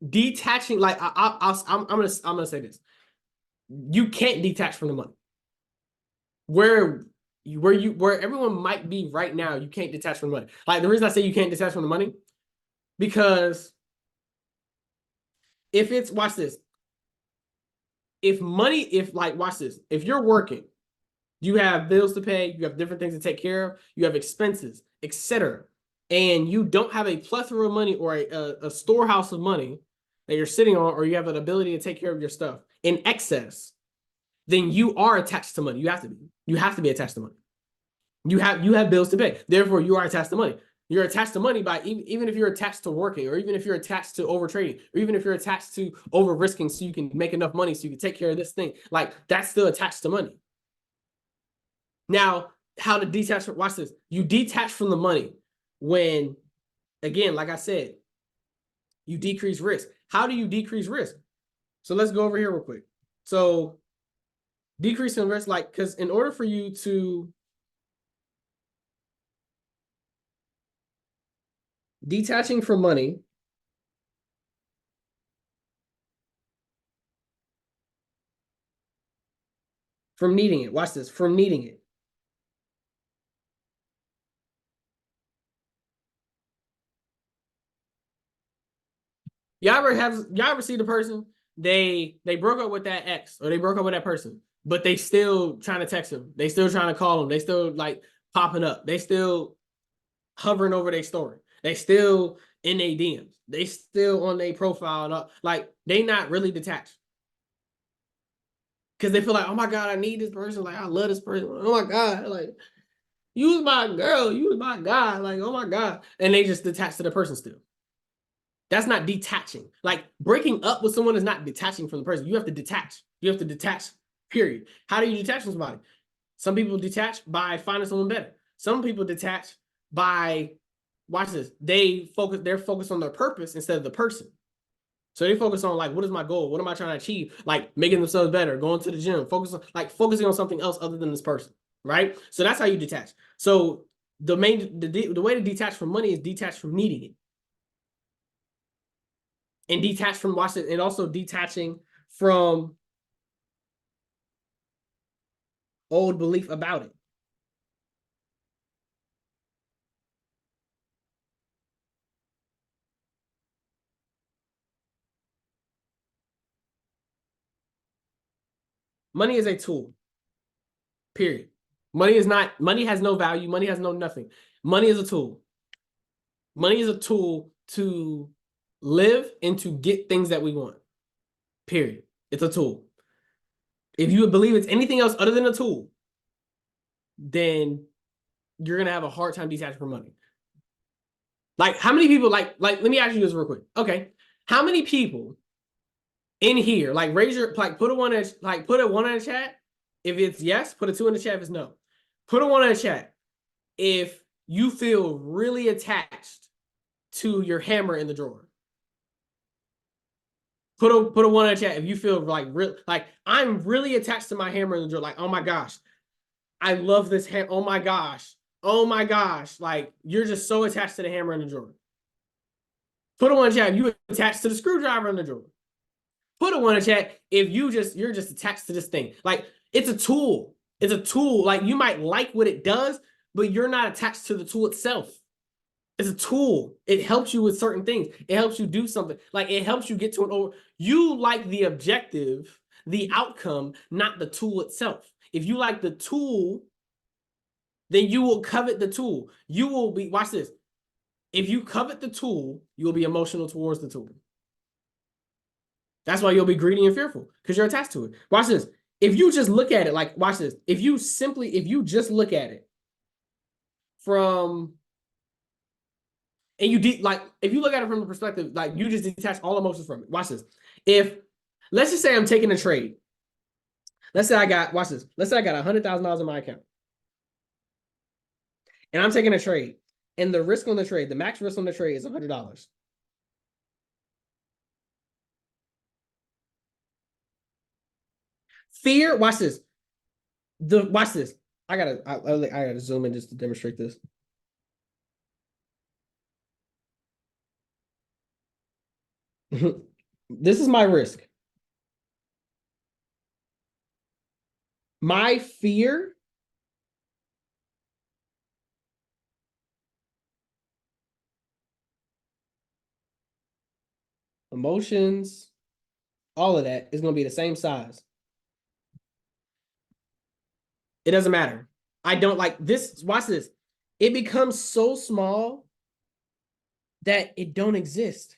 Detaching, like I'm gonna say this. You can't detach from the money. Where everyone might be right now, you can't detach from the money. Like the reason I say you can't detach from the money, because if it's, watch this. If watch this, if you're working, you have bills to pay, you have different things to take care of, you have expenses, etc. And you don't have a plethora of money or a storehouse of money that you're sitting on, or you have an ability to take care of your stuff in excess, then you are attached to money. You have to be. You have to be attached to money. You have bills to pay. Therefore, you are attached to money. You're attached to money by even if you're attached to working, or even if you're attached to over trading, or even if you're attached to over risking so you can make enough money so you can take care of this thing. Like that's still attached to money. Now, how to detach? Watch this. You detach from the money when, again, like I said, you decrease risk. How do you decrease risk? So let's go over here real quick. So decreasing risk, like, because in order for you to detaching from money, from needing it. Watch this, from needing it. Y'all ever see the person, they broke up with that ex, or they broke up with that person, but they still trying to text him. They still trying to call him. They still like popping up. They still hovering over their story. They still in their DMs. They still on their profile. And like they not really detached. Because they feel like, oh my God, I need this person. Like, I love this person. Oh my God. Like, you was my girl. You was my guy. Like, oh my God. And they just detach to the person still. That's not detaching. Like, breaking up with someone is not detaching from the person. You have to detach. You have to detach, period. How do you detach from somebody? Some people detach by finding someone better. Some people detach by, watch this, they're focused on their purpose instead of the person. So they focus on like, what is my goal? What am I trying to achieve? Like making themselves better, going to the gym, focusing on something else other than this person, right? So that's how you detach. So the way to detach from money is detach from needing it, and detach from, watch it, and also detaching from old belief about it. Money is a tool. Period. Money has no value. Money has no nothing. Money is a tool. Money is a tool to live and to get things that we want. Period. It's a tool. If you believe it's anything else other than a tool, then you're gonna have a hard time detaching from money. Like, how many people let me ask you this real quick. Okay. How many people in here, like, raise your, like, put a one in, like, put a one in the chat if it's yes, put a two in the chat if it's no. Put a one in the chat if you feel really attached to your hammer in the drawer. Put a one in the chat if you feel like I'm really attached to my hammer in the drawer. Like, oh my gosh, I love this hammer. Oh my gosh. Oh my gosh. Like, you're just so attached to the hammer in the drawer. Put a one in the chat if you attached to the screwdriver in the drawer. Put a one in the chat if you're just attached to this thing. Like, it's a tool. It's a tool. Like, you might like what it does, but you're not attached to the tool itself. It's a tool. It helps you with certain things. It helps you do something. Like, it helps you get to an over. You like the objective, the outcome, not the tool itself. If you like the tool, then you will covet the tool. You will be, watch this. If you covet the tool, you will be emotional towards the tool. That's why you'll be greedy and fearful, because you're attached to it. Watch this. If you just look at it, like, watch this. If you just look at it from, and if you look at it from the perspective, like, you just detach all emotions from it. Watch this. Let's just say I'm taking a trade. Let's say I got, watch this. Let's say I got $100,000 in my account, and I'm taking a trade, and the risk on the trade, the max risk on the trade is $100. Fear, watch this. Watch this. I gotta zoom in just to demonstrate this. This is my risk. My fear, emotions, all of that is going to be the same size. It doesn't matter. I don't like this. Watch this. It becomes so small that it don't exist.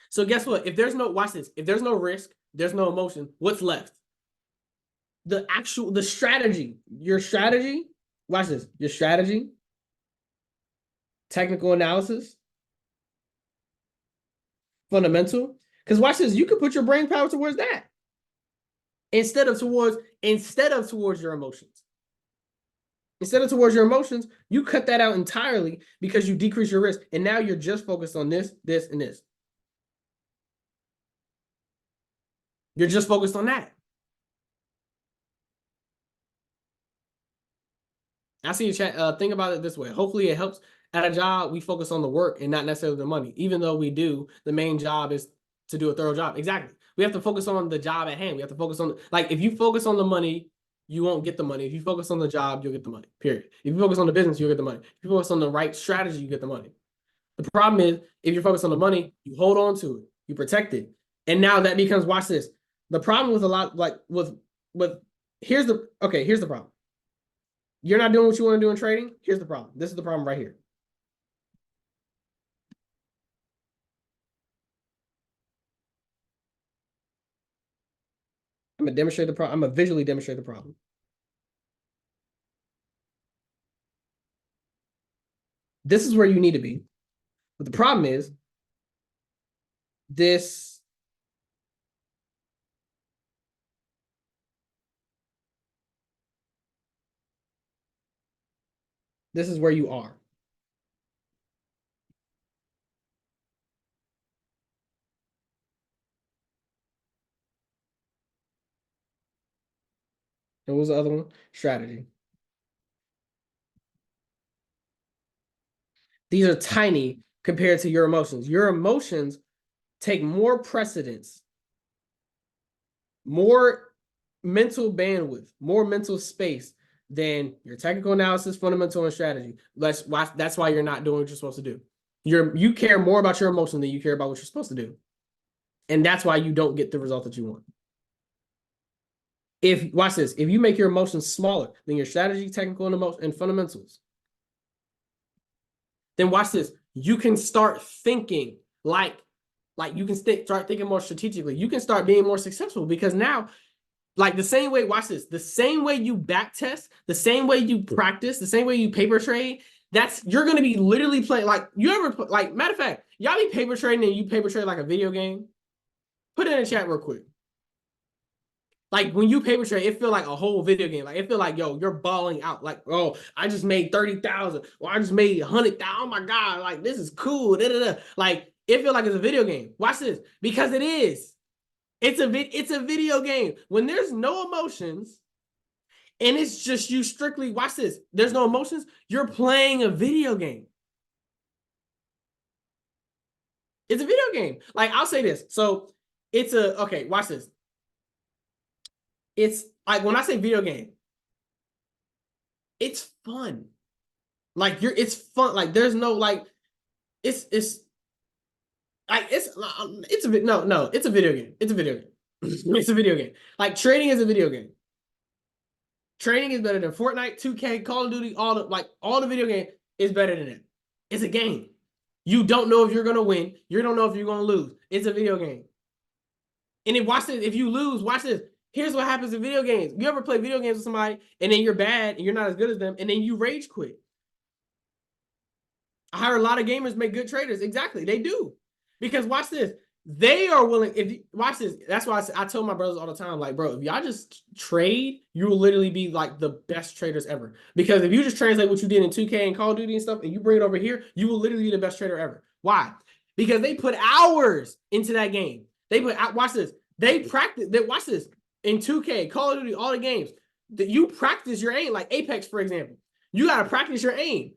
So guess what? If there's no, watch this. If there's no risk, there's no emotion. What's left? The strategy. Your strategy. Watch this. Your strategy. Technical analysis. Fundamental. Because watch this. You could put your brain power towards that instead of towards your emotions. Instead of towards your emotions, you cut that out entirely because you decrease your risk. And now you're just focused on this, this, and this. You're just focused on that. I see you chat. Think about it this way. Hopefully it helps. At a job, we focus on the work and not necessarily the money. Even though we do, the main job is to do a thorough job. Exactly. We have to focus on the job at hand. We have to focus on, like, if you focus on the money, you won't get the money. If you focus on the job, you'll get the money. Period. If you focus on the business, you'll get the money. If you focus on the right strategy, you get the money. The problem is, if you're focused on the money, you hold on to it, you protect it, and now that becomes, watch this. The problem with a lot, like with here's the problem. You're not doing what you want to do in trading. Here's the problem. This is the problem right here. I'm gonna demonstrate the problem. I'm gonna visually demonstrate the problem. This is where you need to be. But the problem is this. This is where you are. And what was the other one? Strategy. These are tiny compared to your emotions. Your emotions take more precedence, more mental bandwidth, more mental space than your technical analysis, fundamental, and strategy. That's why you're not doing what you're supposed to do. You care more about your emotion than you care about what you're supposed to do. And that's why you don't get the result that you want. Watch this, if you make your emotions smaller than your strategy, technical, and emotion and fundamentals, then watch this, you can start thinking like you can start thinking more strategically. You can start being more successful because now, like the same way, watch this, the same way you back test, the same way you practice, the same way you paper trade, you're going to be literally playing, like you ever, like matter of fact, y'all be paper trading and you paper trade like a video game? Put it in the chat real quick. Like when you paper trade, it feel like a whole video game. Like it feel like, yo, you're balling out. Like, oh, I just made 30,000 or I just made 100,000. Oh my God, like this is cool. Da, da, da. Like it feel like it's a video game. Watch this, because it is. It's a video game. When there's no emotions and it's just you strictly, watch this, there's no emotions, you're playing a video game. It's a video game. Like I'll say this. So okay, watch this. It's like when I say video game, it's fun. Like it's fun. Like there's no like it's like it's a video game. It's a video game. It's a video game. Like trading is a video game. Trading is better than Fortnite, 2K, Call of Duty, all the video game is better than it. It's a game. You don't know if you're gonna win. You don't know if you're gonna lose. It's a video game. And then watch this. If you lose, watch this. Here's what happens in video games. You ever play video games with somebody and then you're bad and you're not as good as them and then you rage quit? I heard a lot of gamers make good traders. Exactly, they do. Because watch this. They are willing, watch this. That's why I tell my brothers all the time, like, bro, if y'all just trade, you will literally be like the best traders ever. Because if you just translate what you did in 2K and Call of Duty and stuff and you bring it over here, you will literally be the best trader ever. Why? Because they put hours into that game. Watch this. They practice, watch this. In 2K, Call of Duty, all the games, that you practice your aim, like Apex, for example. You got to practice your aim.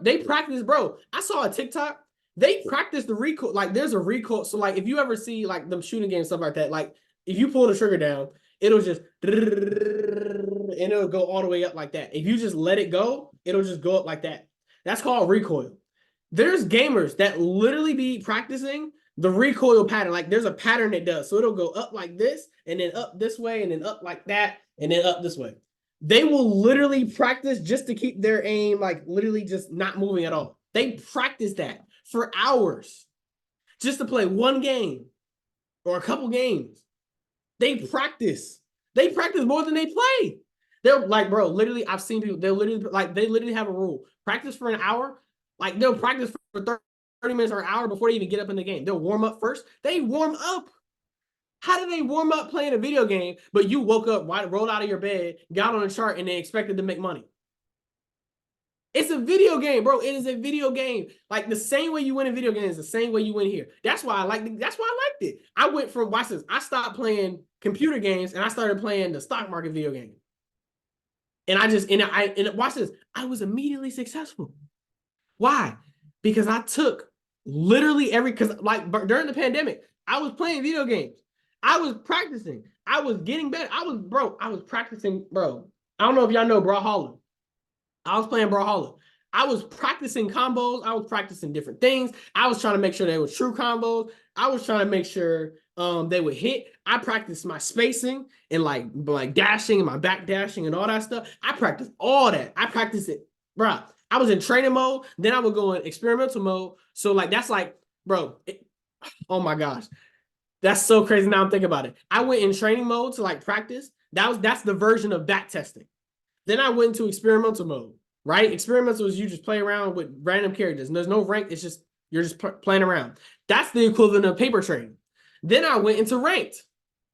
They practice, bro. I saw a TikTok. They practice the recoil. Like there's a recoil. So like if you ever see like them shooting games, stuff like that, like if you pull the trigger down, it'll just and it'll go all the way up like that. If you just let it go, it'll just go up like that. That's called recoil. There's gamers that literally be practicing the recoil pattern. Like there's a pattern it does. So it'll go up like this and then up this way and then up like that and then up this way. They will literally practice just to keep their aim like literally just not moving at all. They practice that for hours just to play one game or a couple games. They practice. They practice more than they play. They're like, bro, literally, I've seen people, they literally have a rule. Practice for an hour. Like they'll practice for 30 minutes or an hour before they even get up in the game. They'll warm up first. They warm up. How do they warm up playing a video game, but you woke up, rolled out of your bed, got on a chart, and they expected to make money? It's a video game, bro. It is a video game. Like the same way you win in video games, the same way you win here. That's why I liked it. I went from, watch this, I stopped playing computer games and I started playing the stock market video game. And watch this, I was immediately successful. Why? Because I took literally because like during the pandemic, I was playing video games. I was practicing. I was getting better. I was practicing, bro. I don't know if y'all know Brawlhalla. I was playing Brawlhalla. I was practicing combos. I was practicing different things. I was trying to make sure they were true combos. I was trying to make sure they would hit. I practiced my spacing and like dashing and my back dashing and all that stuff. I practiced all that. I practiced it, bro. I was in training mode. Then I would go in experimental mode. So like that's like, bro. Oh my gosh. That's so crazy. Now I'm thinking about it. I went in training mode to like practice. That's the version of back testing. Then I went into experimental mode, right? Experimental is you just play around with random characters. And there's no rank. It's just, you're just playing around. That's the equivalent of paper trading. Then I went into ranked.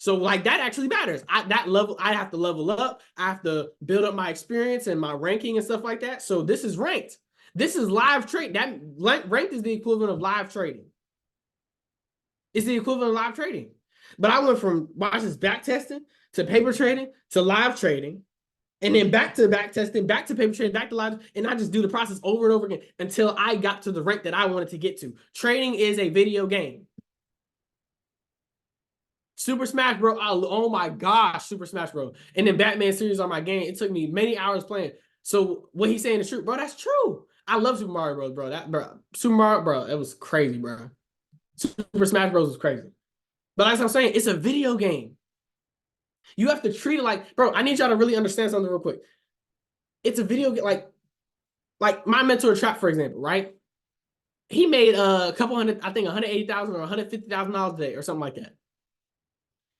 So like that actually matters. I have to level up. I have to build up my experience and my ranking and stuff like that. So this is ranked. This is live trade. That ranked is the equivalent of live trading. It's the equivalent of live trading. But I went from watch this back testing to paper trading to live trading, and then back to back testing, back to paper trading, back to live, and I just do the process over and over again until I got to the rank that I wanted to get to. Trading is a video game. Super Smash Bros. Oh my gosh, Super Smash Bros. And then Batman series on my game. It took me many hours playing. So what he's saying is true, bro. That's true. I love Super Mario Bros, bro. Super Mario, bro. It was crazy, bro. Super Smash Bros was crazy. But as I'm saying, it's a video game. You have to treat it like, bro. I need y'all to really understand something real quick. It's a video game, like my mentor Trap, for example, right? He made a couple hundred, I think $180,000 or $150,000 a day or something like that.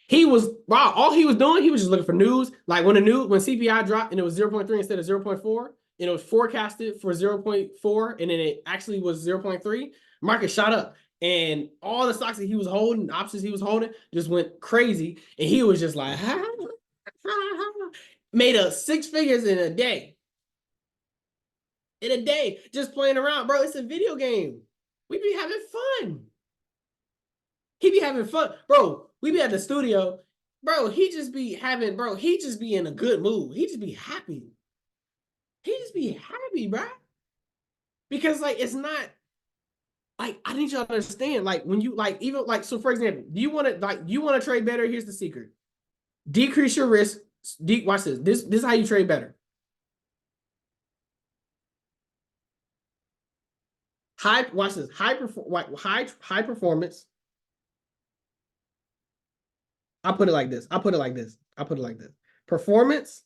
He was wow. All he was doing, he was just looking for news. Like when CPI dropped and it was 0.3 instead of 0.4, and it was forecasted for 0.4, and then it actually was 0.3. Market shot up, and all the stocks that he was holding, options he was holding, just went crazy. And he was just like, made a 6 figures in a day. In a day, just playing around, bro. It's a video game. We be having fun. He be having fun, bro. We be at the studio, bro. He just be in a good mood. He just be happy. He just be happy, bro. Because like it's not like I need you to understand. Like when you like even like so for example, you want to trade better. Here's the secret: decrease your risk. Watch this. This is how you trade better. Watch this. High performance. I'll put it like this. Performance,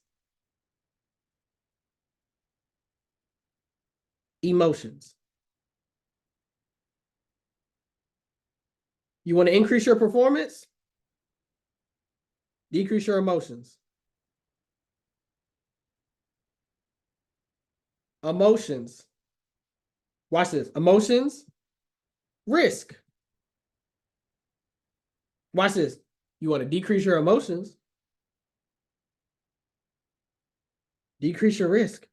emotions. You want to increase your performance? Decrease your emotions. Emotions. Watch this. Emotions, risk. Watch this. You want to decrease your emotions, decrease your risk.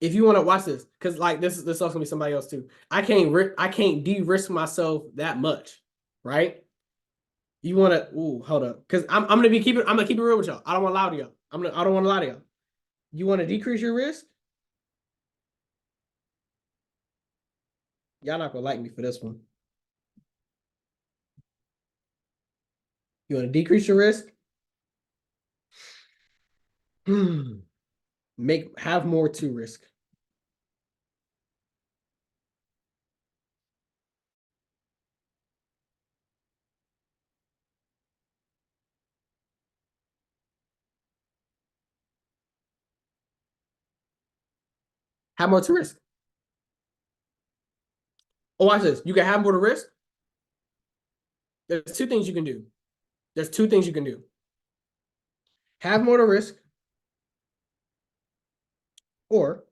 If you want to watch this, because like this is also gonna be somebody else too. I can't de-risk myself that much, right? You want to hold up, because I'm gonna keep it real with y'all. I don't want to lie to y'all. I don't want to lie to y'all. You want to decrease your risk? Y'all not gonna like me for this one. You want to decrease your risk? Have more to risk. Have more to risk. Oh, watch this. You can have more to risk. There's two things you can do. Have more to risk, or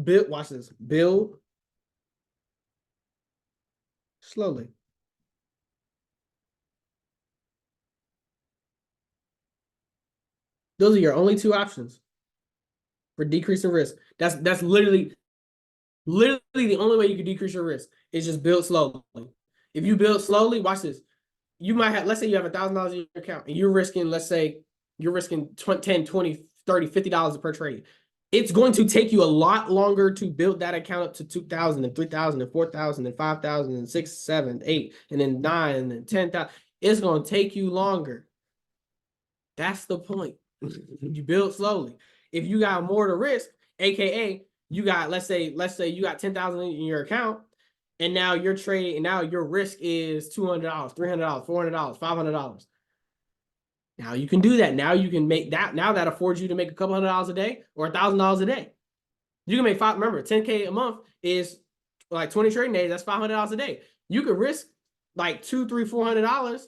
build. Watch this. Build slowly. Those are your only two options for decreasing risk. That's literally the only way you can decrease your risk is just build slowly. If you build slowly, watch this. You might have, let's say you have $1,000 in your account and you're risking, let's say you're risking 10, 20, 30, $50 per trade. It's going to take you a lot longer to build that account up to 2,000 and 3,000 and 4,000 and 5,000 and 6, 7, 8, and then 9 and then 10,000. It's going to take you longer. That's the point. You build slowly. If you got more to risk, aka you got, let's say you got 10,000 in your account, and now you're trading, and now your risk is $200, $300, $400, $500. Now you can do that. Now you can make that. Now that affords you to make a couple $100 a day or $1,000 a day. You can make remember, 10K a month is like 20 trading days. That's $500 a day. You could risk like $200, $300, $400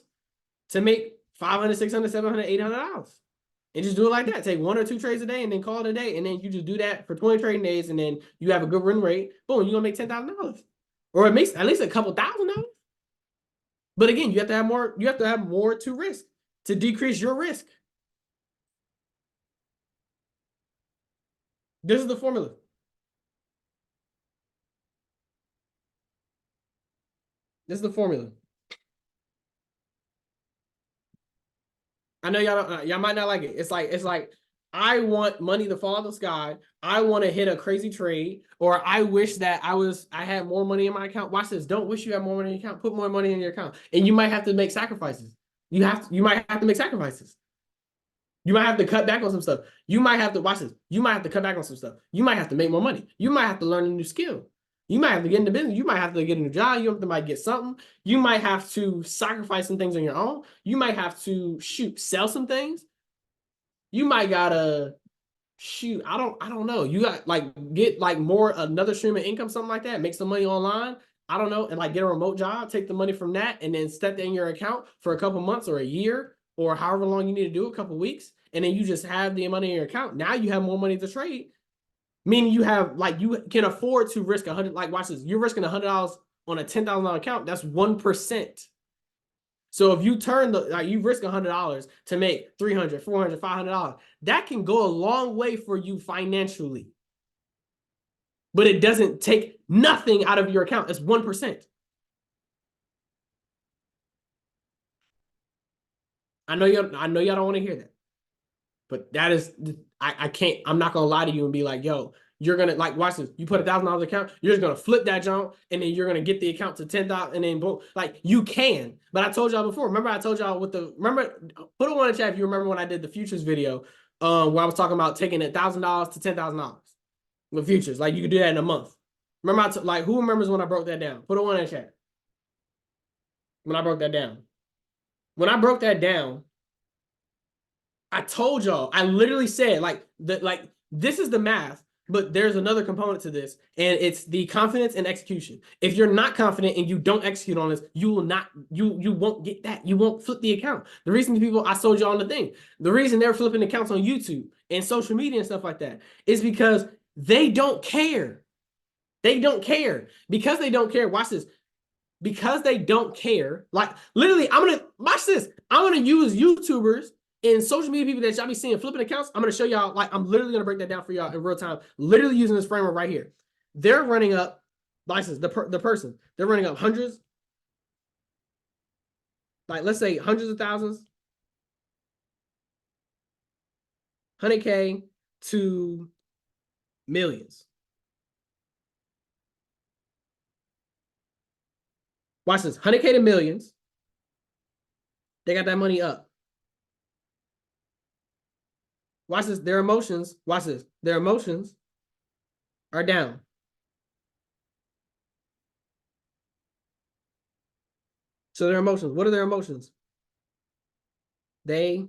to make $500, $600, $700, $800. And just do it like that. Take 1 or 2 trades a day and then call it a day. And then you just do that for 20 trading days. And then you have a good run rate. Boom, you're gonna make $10,000. Or it makes at least a couple $1,000. But again, you have to have more to risk to decrease your risk. This is the formula. This is the formula. I know y'all might not like it. It's like I want money to fall out of the sky. I want to hit a crazy trade, or I wish that I had more money in my account. Watch this. Don't wish you had more money in your account. Put more money in your account, and you might have to make sacrifices. You might have to make sacrifices. You might have to cut back on some stuff. You might have to watch this. You might have to cut back on some stuff. You might have to make more money. You might have to learn a new skill. You might have to get into business. You might have to get a new job. You might get something. You might have to sacrifice some things on your own. You might have to sell some things. You might gotta I don't know. You got get more another stream of income, something like that. Make some money online. I don't know, and get a remote job. Take the money from that, and then step that in your account for a couple months or a year or however long you need to do, a couple weeks, and then you just have the money in your account. Now you have more money to trade. Meaning you have you can afford to risk 100. Watch this. You're risking $100 on a $10,000 account. That's 1%. So if you turn you risk $100 to make $300, $400, $500, that can go a long way for you financially. But it doesn't take nothing out of your account. It's 1%. I know y'all don't want to hear that. But that is, I can't, I'm not gonna lie to you and be like, yo, you're gonna watch this. You put $1,000 account, you're just gonna flip that jump, and then you're gonna get the account to 10,000, and then boom, you can. But I told y'all before. Remember, I told y'all put a one in the chat if you remember when I did the futures video, where I was talking about taking $1,000 to $10,000 with futures. You could do that in a month. Remember, who remembers when I broke that down? Put a one in the chat. When I broke that down. When I broke that down, I told y'all, I literally said this is the math, but there's another component to this, and it's the confidence and execution. If you're not confident and you don't execute on this, you won't get that. You won't flip the account. The reason I told you on the thing, the reason they're flipping accounts on YouTube and social media and stuff like that is because they don't care. They don't care. Because they don't care, watch this. Because they don't care, literally, watch this. I'm gonna use YouTubers and social media people that y'all be seeing flipping accounts. I'm gonna show y'all, I'm literally gonna break that down for y'all in real time, literally using this framework right here. They're running up, license, the person, they're running up hundreds, let's say hundreds of thousands, 100K to millions. Watch this, 100K to millions. They got that money up. Watch this, their emotions, watch this, their emotions are down. So their emotions, what are their emotions? They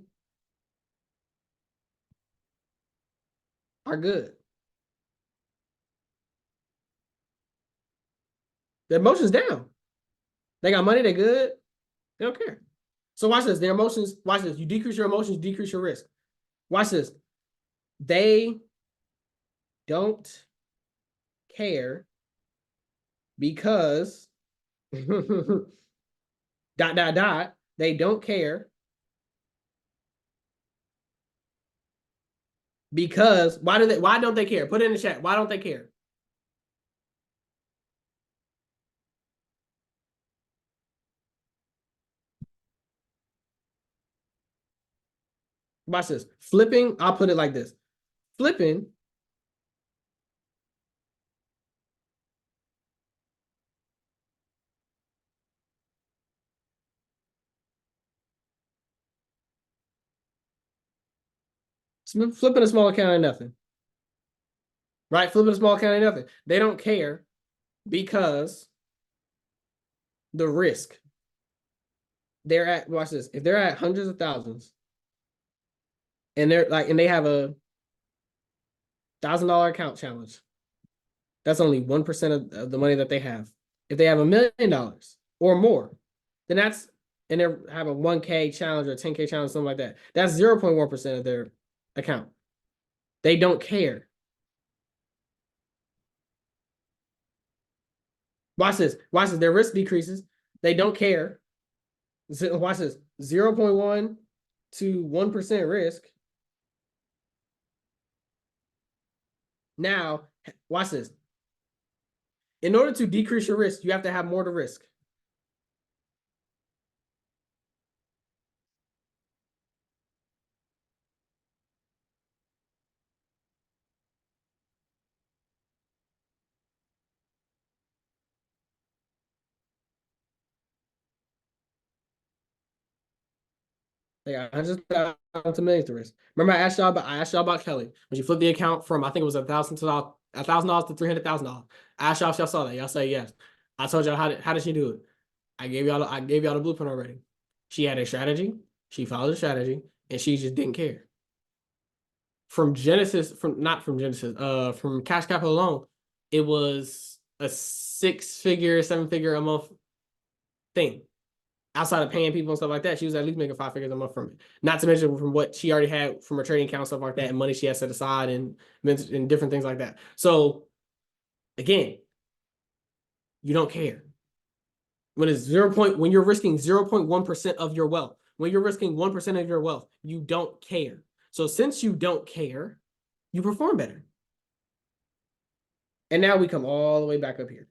are good. Their emotions down. They got money, they're good. They don't care. So watch this. Their emotions, watch this. You decrease your emotions, decrease your risk. Watch this. They don't care because They don't care because why don't they care? Put it in the chat. Why don't they care? Watch this. Flipping, I'll put it like this. Flipping a small account ain't nothing. Right? Flipping a small account ain't nothing. They don't care because the risk. They're at, watch this. If they're at hundreds of thousands and they have a $1,000 account challenge, that's only 1% of the money that they have. If they have $1 million or more, then that's and they're having 1K challenge or 10K challenge, something like that. That's 0.1% of their account. They don't care. Watch this. Watch this. Their risk decreases. They don't care. Watch this. 0.1 to 1% risk. Now, watch this. In order to decrease your risk, you have to have more to risk. They got 100,000 to millions to risk. Remember, I asked y'all about Kelly when she flipped the account from, I think it was $1,000 to $300,000. I asked y'all if y'all saw that. Y'all say yes. I told y'all how did she do it? I gave y'all the blueprint already. She had a strategy. She followed the strategy, and she just didn't care. From Cash Capital alone, it was a 6-figure, 7-figure a month thing. Outside of paying people and stuff like that, she was at least making 5 figures a month from it. Not to mention from what she already had from her trading account, stuff like that, and money she had set aside and different things like that. So again, you don't care. When you're risking 0.1% of your wealth, when you're risking 1% of your wealth, you don't care. So since you don't care, you perform better. And now we come all the way back up here.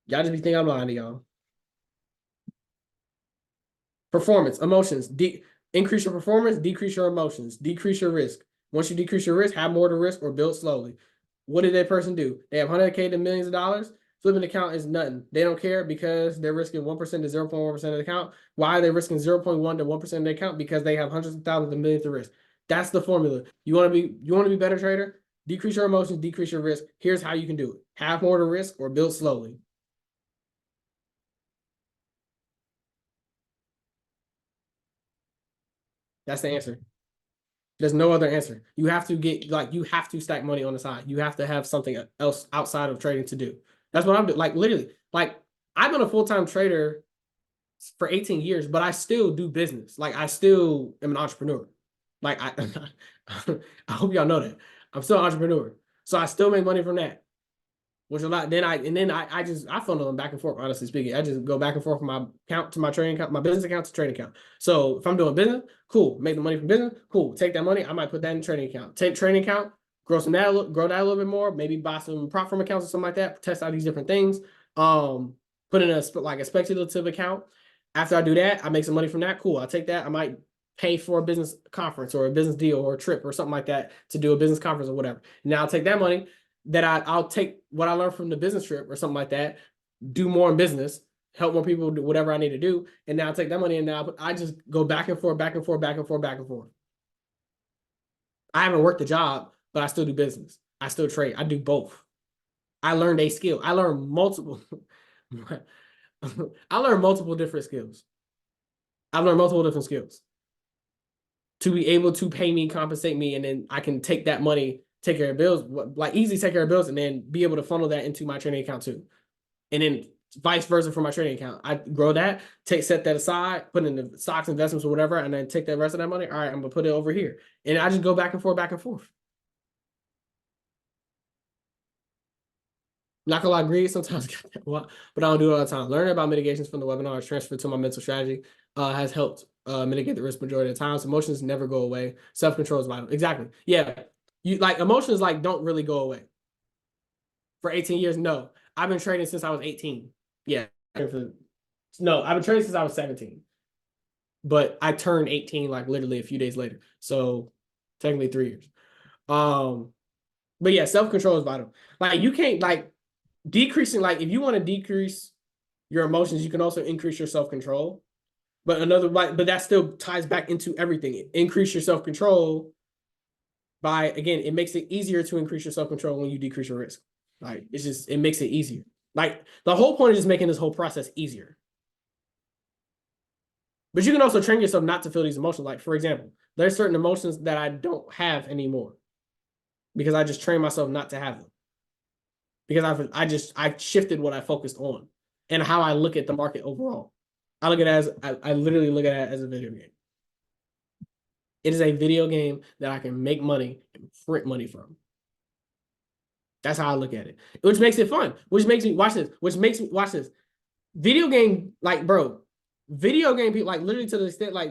Y'all just be thinking I'm lying to y'all. Performance, emotions, increase your performance, decrease your emotions, decrease your risk. Once you decrease your risk, have more to risk or build slowly. What did that person do? They have 100K to millions of dollars. Flipping the account is nothing. They don't care because they're risking 1% to 0.1% of the account. Why are they risking 0.1 to 1% of the account? Because they have hundreds of thousands of millions to risk. That's the formula. You want to be better trader? Decrease your emotions, decrease your risk. Here's how you can do it. Have more to risk or build slowly. That's the answer. There's no other answer. You have to stack money on the side. You have to have something else outside of trading to do. That's what I'm doing. Like literally, like I've been a full-time trader for 18 years, but I still do business. Like I still am an entrepreneur. Like I hope y'all know that. I'm still an entrepreneur. So I still make money from that. Which a lot. Then I funnel them back and forth. Honestly speaking, I just go back and forth from my account to my trading account, my business account to trading account. So if I'm doing business, cool. Make the money from business, cool. Take that money, I might put that in the trading account. Take trading account, grow that a little bit more. Maybe buy some prop firm accounts or something like that. Test out these different things. Put in a speculative account. After I do that, I make some money from that. Cool. I take that. I might pay for a business conference or a business deal or a trip or something like that to do a business conference or whatever. Now I'll take that money that I'll take what I learned from the business trip or something like that, do more in business, help more people do whatever I need to do. And now I'll take that money and now I just go back and forth, back and forth, back and forth, back and forth. I haven't worked the job, but I still do business. I still trade. I do both. I learned a skill. I learned multiple. I learned multiple different skills. I've learned multiple different skills to be able to pay me, compensate me, and then I can take that money, take care of bills, like easily take care of bills, and then be able to funnel that into my trading account too. And then vice versa for my trading account. I grow that, set that aside, put in the stocks, investments, or whatever, and then take that rest of that money. All right, I'm gonna put it over here. And I just go back and forth, back and forth. Not gonna lie, greedy sometimes, but I don't do it all the time. Learning about mitigations from the webinars transferred to my mental strategy has helped mitigate the risk majority of the times. Emotions never go away. Self-control is vital. Exactly. Yeah. You like emotions don't really go away. For 18 years, no. I've been trading since I was 18. Yeah. No, I've been trading since I was 17. But I turned 18 like literally a few days later. So technically 3 years. But yeah, self-control is vital. Like you can't decreasing, if you want to decrease your emotions, you can also increase your self-control. But but that still ties back into everything. Increase your self-control by, again, it makes it easier to increase your self-control when you decrease your risk. It makes it easier. The whole point is just making this whole process easier. But you can also train yourself not to feel these emotions. Like, for example, there's certain emotions that I don't have anymore because I just train myself not to have them. Because I shifted what I focused on. and how I look at the market overall. I look at it as I literally look at it as a video game. It is a video game that I can make money and print money from. That's how I look at it, which makes it fun. Which makes me watch this. Which makes me watch this. Video game, like, bro, video game people, like, literally to the extent, like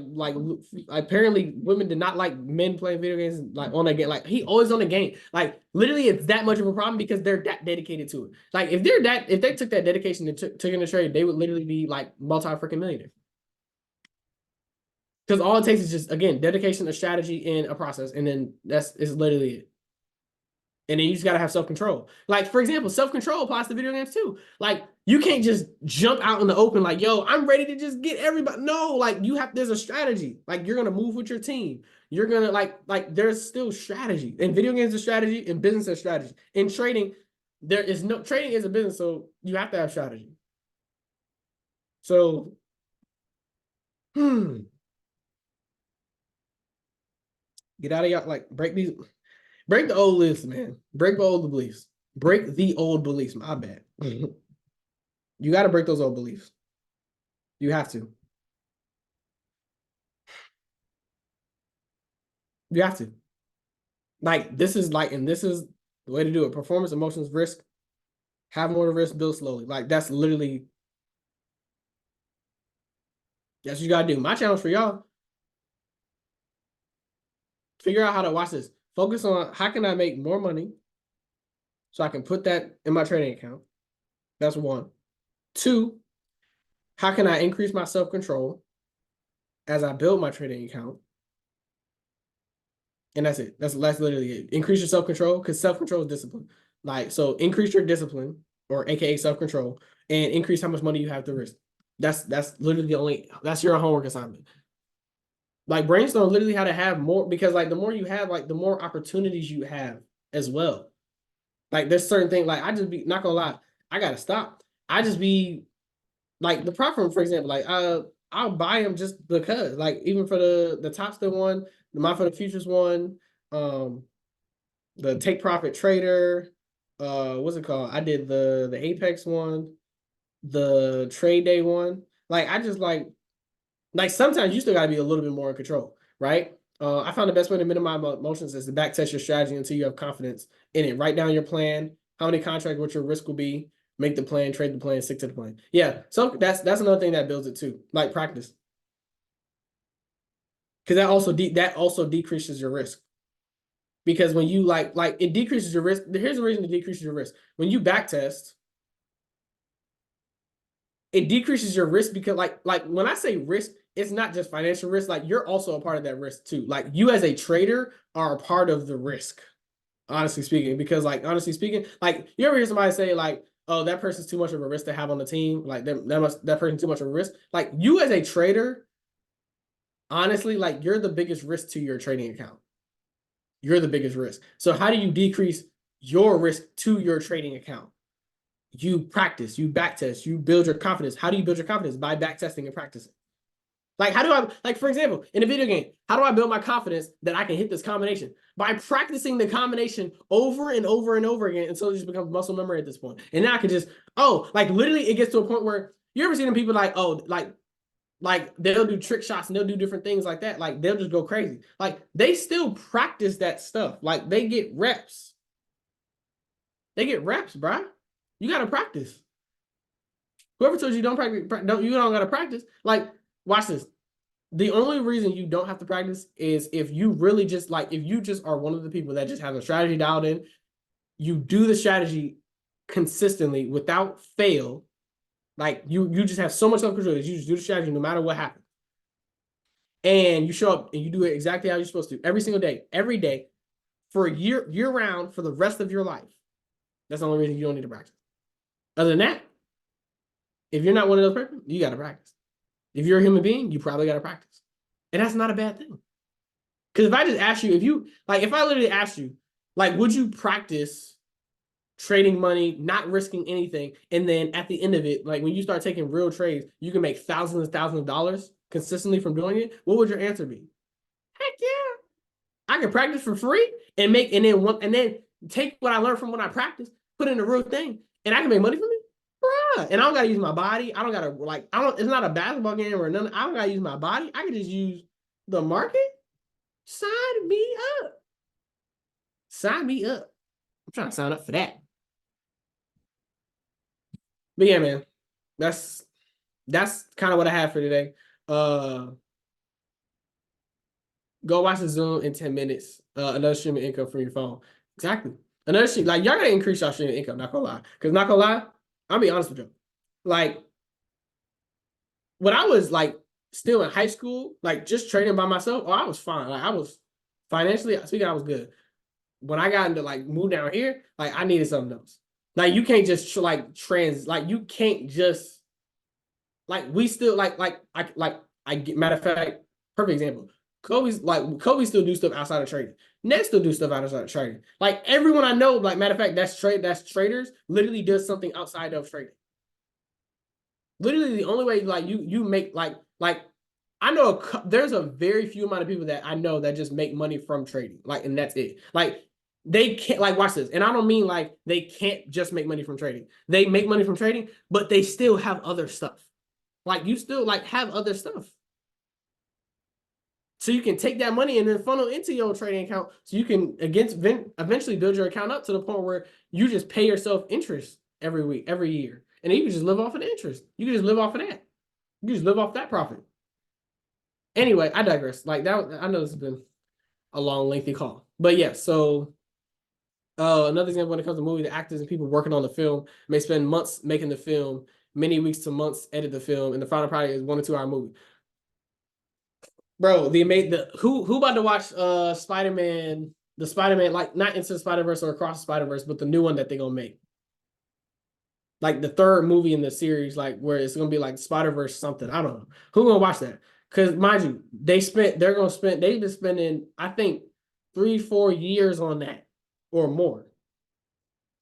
apparently women did not like men playing video games, like, on a game. Like, he always on the game. Like, literally, it's that much of a problem because they're that dedicated to it. Like, if they took that dedication and took in the trade, they would literally be like multi-freaking millionaires. Because all it takes is just, again, dedication, a strategy, and a process, and then it's literally it. And then you just gotta have self-control. Like, for example, self-control applies to video games too. Like, you can't just jump out in the open like, yo, I'm ready to just get everybody. No, like, there's a strategy. Like, you're gonna move with your team. You're gonna like there's still strategy. In video games, a strategy. In business, a strategy. In trading, trading is a business, so you have to have strategy. So, get out of y'all, like, break the old lists, man. Break the old beliefs. Break the old beliefs. My bad. You got to break those old beliefs. You have to. You have to. Like, this is the way to do it. Performance, emotions, risk. Have more to risk, build slowly. Like, that's what you got to do. My challenge for y'all, figure out how to watch this. Focus on how can I make more money so I can put that in my trading account. That's one. Two, how can I increase my self-control as I build my trading account? And that's it. That's literally it. Increase your self-control, because self-control is discipline. Like, so increase your discipline, or AKA self-control, and increase how much money you have to risk. That's literally that's your homework assignment. Like, brainstorm literally how to have more, because like the more you have, like the more opportunities you have as well. Like, there's certain things, like, I just be, not gonna lie, I gotta stop. I just be like, the platform, for example, like, I'll buy them just because, like, even for the top still one, the Mind for the Futures one, the Take Profit Trader, what's it called? I did the Apex one, the Trade Day one. Like, I just like sometimes you still gotta be a little bit more in control, right? I found the best way to minimize emotions is to back test your strategy until you have confidence in it. Write down your plan, how many contracts, what your risk will be, make the plan, trade the plan, stick to the plan. Yeah, so that's another thing that builds it too, like practice, because that also decreases your risk. Because when you like it decreases your risk. Here's the reason it decreases your risk. When you back test, it decreases your risk because like when I say risk, it's not just financial risk. Like, you're also a part of that risk too. Like, you as a trader are a part of the risk, honestly speaking. Because, like, honestly speaking, like, you ever hear somebody say like, oh, that person's too much of a risk to have on the team, like that person's too much of a risk. Like, you as a trader, honestly, like, you're the biggest risk to your trading account. You're the biggest risk. So how do you decrease your risk to your trading account? You practice, you back test, you build your confidence. How do you build your confidence? By back testing and practicing. Like, how do I, like, for example, in a video game, how do I build my confidence that I can hit this combination? By practicing the combination over and over and over again until it just becomes muscle memory at this point. And now I can just, like, literally it gets to a point where you ever seen people like, oh, like they'll do trick shots and they'll do different things like that. Like, they'll just go crazy. Like, they still practice that stuff. Like, they get reps. They get reps, bro. You got to practice. Whoever told you don't practice, you don't got to practice. Like, watch this. The only reason you don't have to practice is if you really just if you just are one of the people that just have a strategy dialed in, you do the strategy consistently without fail. Like, you just have so much self-control that you just do the strategy no matter what happens. And you show up and you do it exactly how you're supposed to every single day, every day, for a year round, for the rest of your life. That's the only reason you don't need to practice. Other than that, if you're not one of those people, you got to practice. If you're a human being, you probably got to practice. And that's not a bad thing. Because if I just ask you, if I literally asked you, like, would you practice trading money, not risking anything, and then at the end of it, like, when you start taking real trades, you can make thousands and thousands of dollars consistently from doing it, what would your answer be? Heck yeah. I can practice for free and then take what I learned from when I practice, put in a real thing, and I can make money from it? Yeah, and I don't gotta use my body. I don't gotta like. I don't. It's not a basketball game or nothing. I don't gotta use my body. I can just use the market. Sign me up. Sign me up. I'm trying to sign up for that. But yeah, man, that's kind of what I have for today. Uh, go watch the Zoom in 10 minutes. Another stream of income from your phone. Exactly. Another stream. Like y'all gotta increase your stream of income. Not gonna lie. Because not gonna lie, I'll be honest with you. Like when I was like still in high school, like just trading by myself, oh, I was fine. Like I was financially speaking, I was good. When I got into like move down here, like I needed something else. Like you can't just like you can't just like we still I get matter of fact, perfect example. Kobe still do stuff outside of trading. Nets still do stuff outside of trading. Like everyone I know, like matter of fact, that's traders literally does something outside of trading. Literally the only way like you make like I know there's a very few amount of people that I know that just make money from trading. Like, and that's it. Like they can't like watch this. And I don't mean like they can't just make money from trading. They make money from trading, but they still have other stuff. Like you still like have other stuff. So you can take that money and then funnel into your trading account so you can eventually build your account up to the point where you just pay yourself interest every week, every year. And then you can just live off of the interest. You can just live off of that. You can just live off that profit. Anyway, I digress. Like that, I know this has been a long, lengthy call. But yeah, so another example when it comes to movie, the actors and people working on the film may spend months making the film, many weeks to months edit the film, and the final product is 1 to 2 hour movie. Bro, who about to watch Spider-Man, the Spider-Man, like not Into the Spider-Verse or Across the Spider-Verse, but the new one that they're gonna make. Like the third movie in the series, like where it's gonna be like Spider-Verse something. I don't know. Who gonna watch that? Because mind you, they've been spending, I think, 3-4 years on that or more.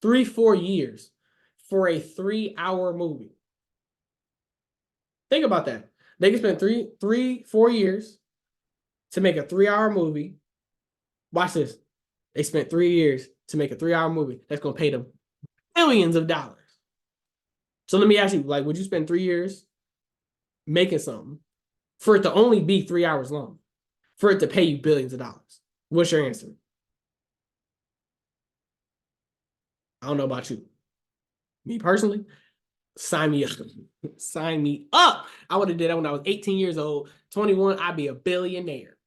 3-4 years for a 3-hour movie. Think about that. They can spend 4 years to make a 3-hour movie. Watch this. They spent 3 years to make a 3-hour movie that's gonna pay them billions of dollars. So let me ask you, like, would you spend 3 years making something for it to only be 3 hours long, for it to pay you billions of dollars? What's your answer? I don't know about you. Me personally, sign me up. Sign me up. I would have did that when I was 18 years old. 21, I'd be a billionaire.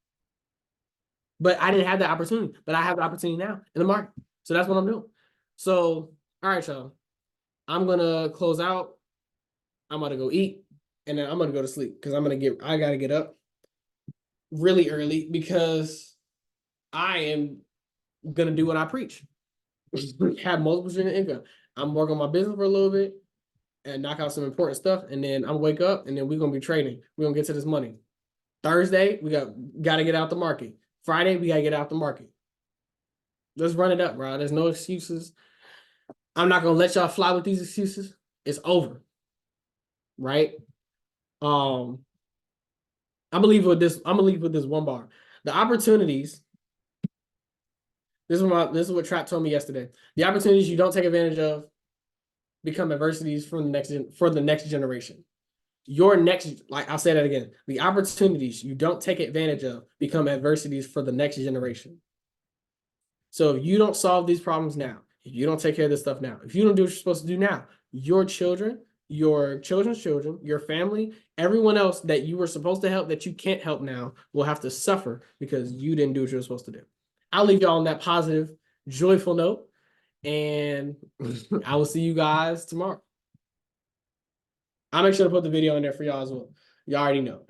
But I didn't have the opportunity. But I have the opportunity now in the market. So that's what I'm doing. So, all right, y'all. I'm going to close out. I'm going to go eat. And then I'm going to go to sleep because I got to get up really early because I am going to do what I preach. Have multiple streams of income. I'm working on my business for a little bit and knock out some important stuff. And then I'm wake up and then we're going to be trading. We're going to get to this money. Thursday, we got to get out the market. Friday, we got to get out the market. Let's run it up, bro. There's no excuses. I'm not going to let y'all fly with these excuses. It's over. Right? I'm gonna leave with this one bar. The opportunities. This is what Trap told me yesterday. The opportunities you don't take advantage of become adversities for the next generation. Your next, like I'll say that again. The opportunities you don't take advantage of become adversities for the next generation. So if you don't solve these problems now, if you don't take care of this stuff now, if you don't do what you're supposed to do now, your children, your children's children, your family, everyone else that you were supposed to help that you can't help now will have to suffer because you didn't do what you were supposed to do. I'll leave y'all on that positive, joyful note, and I will see you guys tomorrow. I'll make sure to put the video in there for y'all as well. Y'all already know.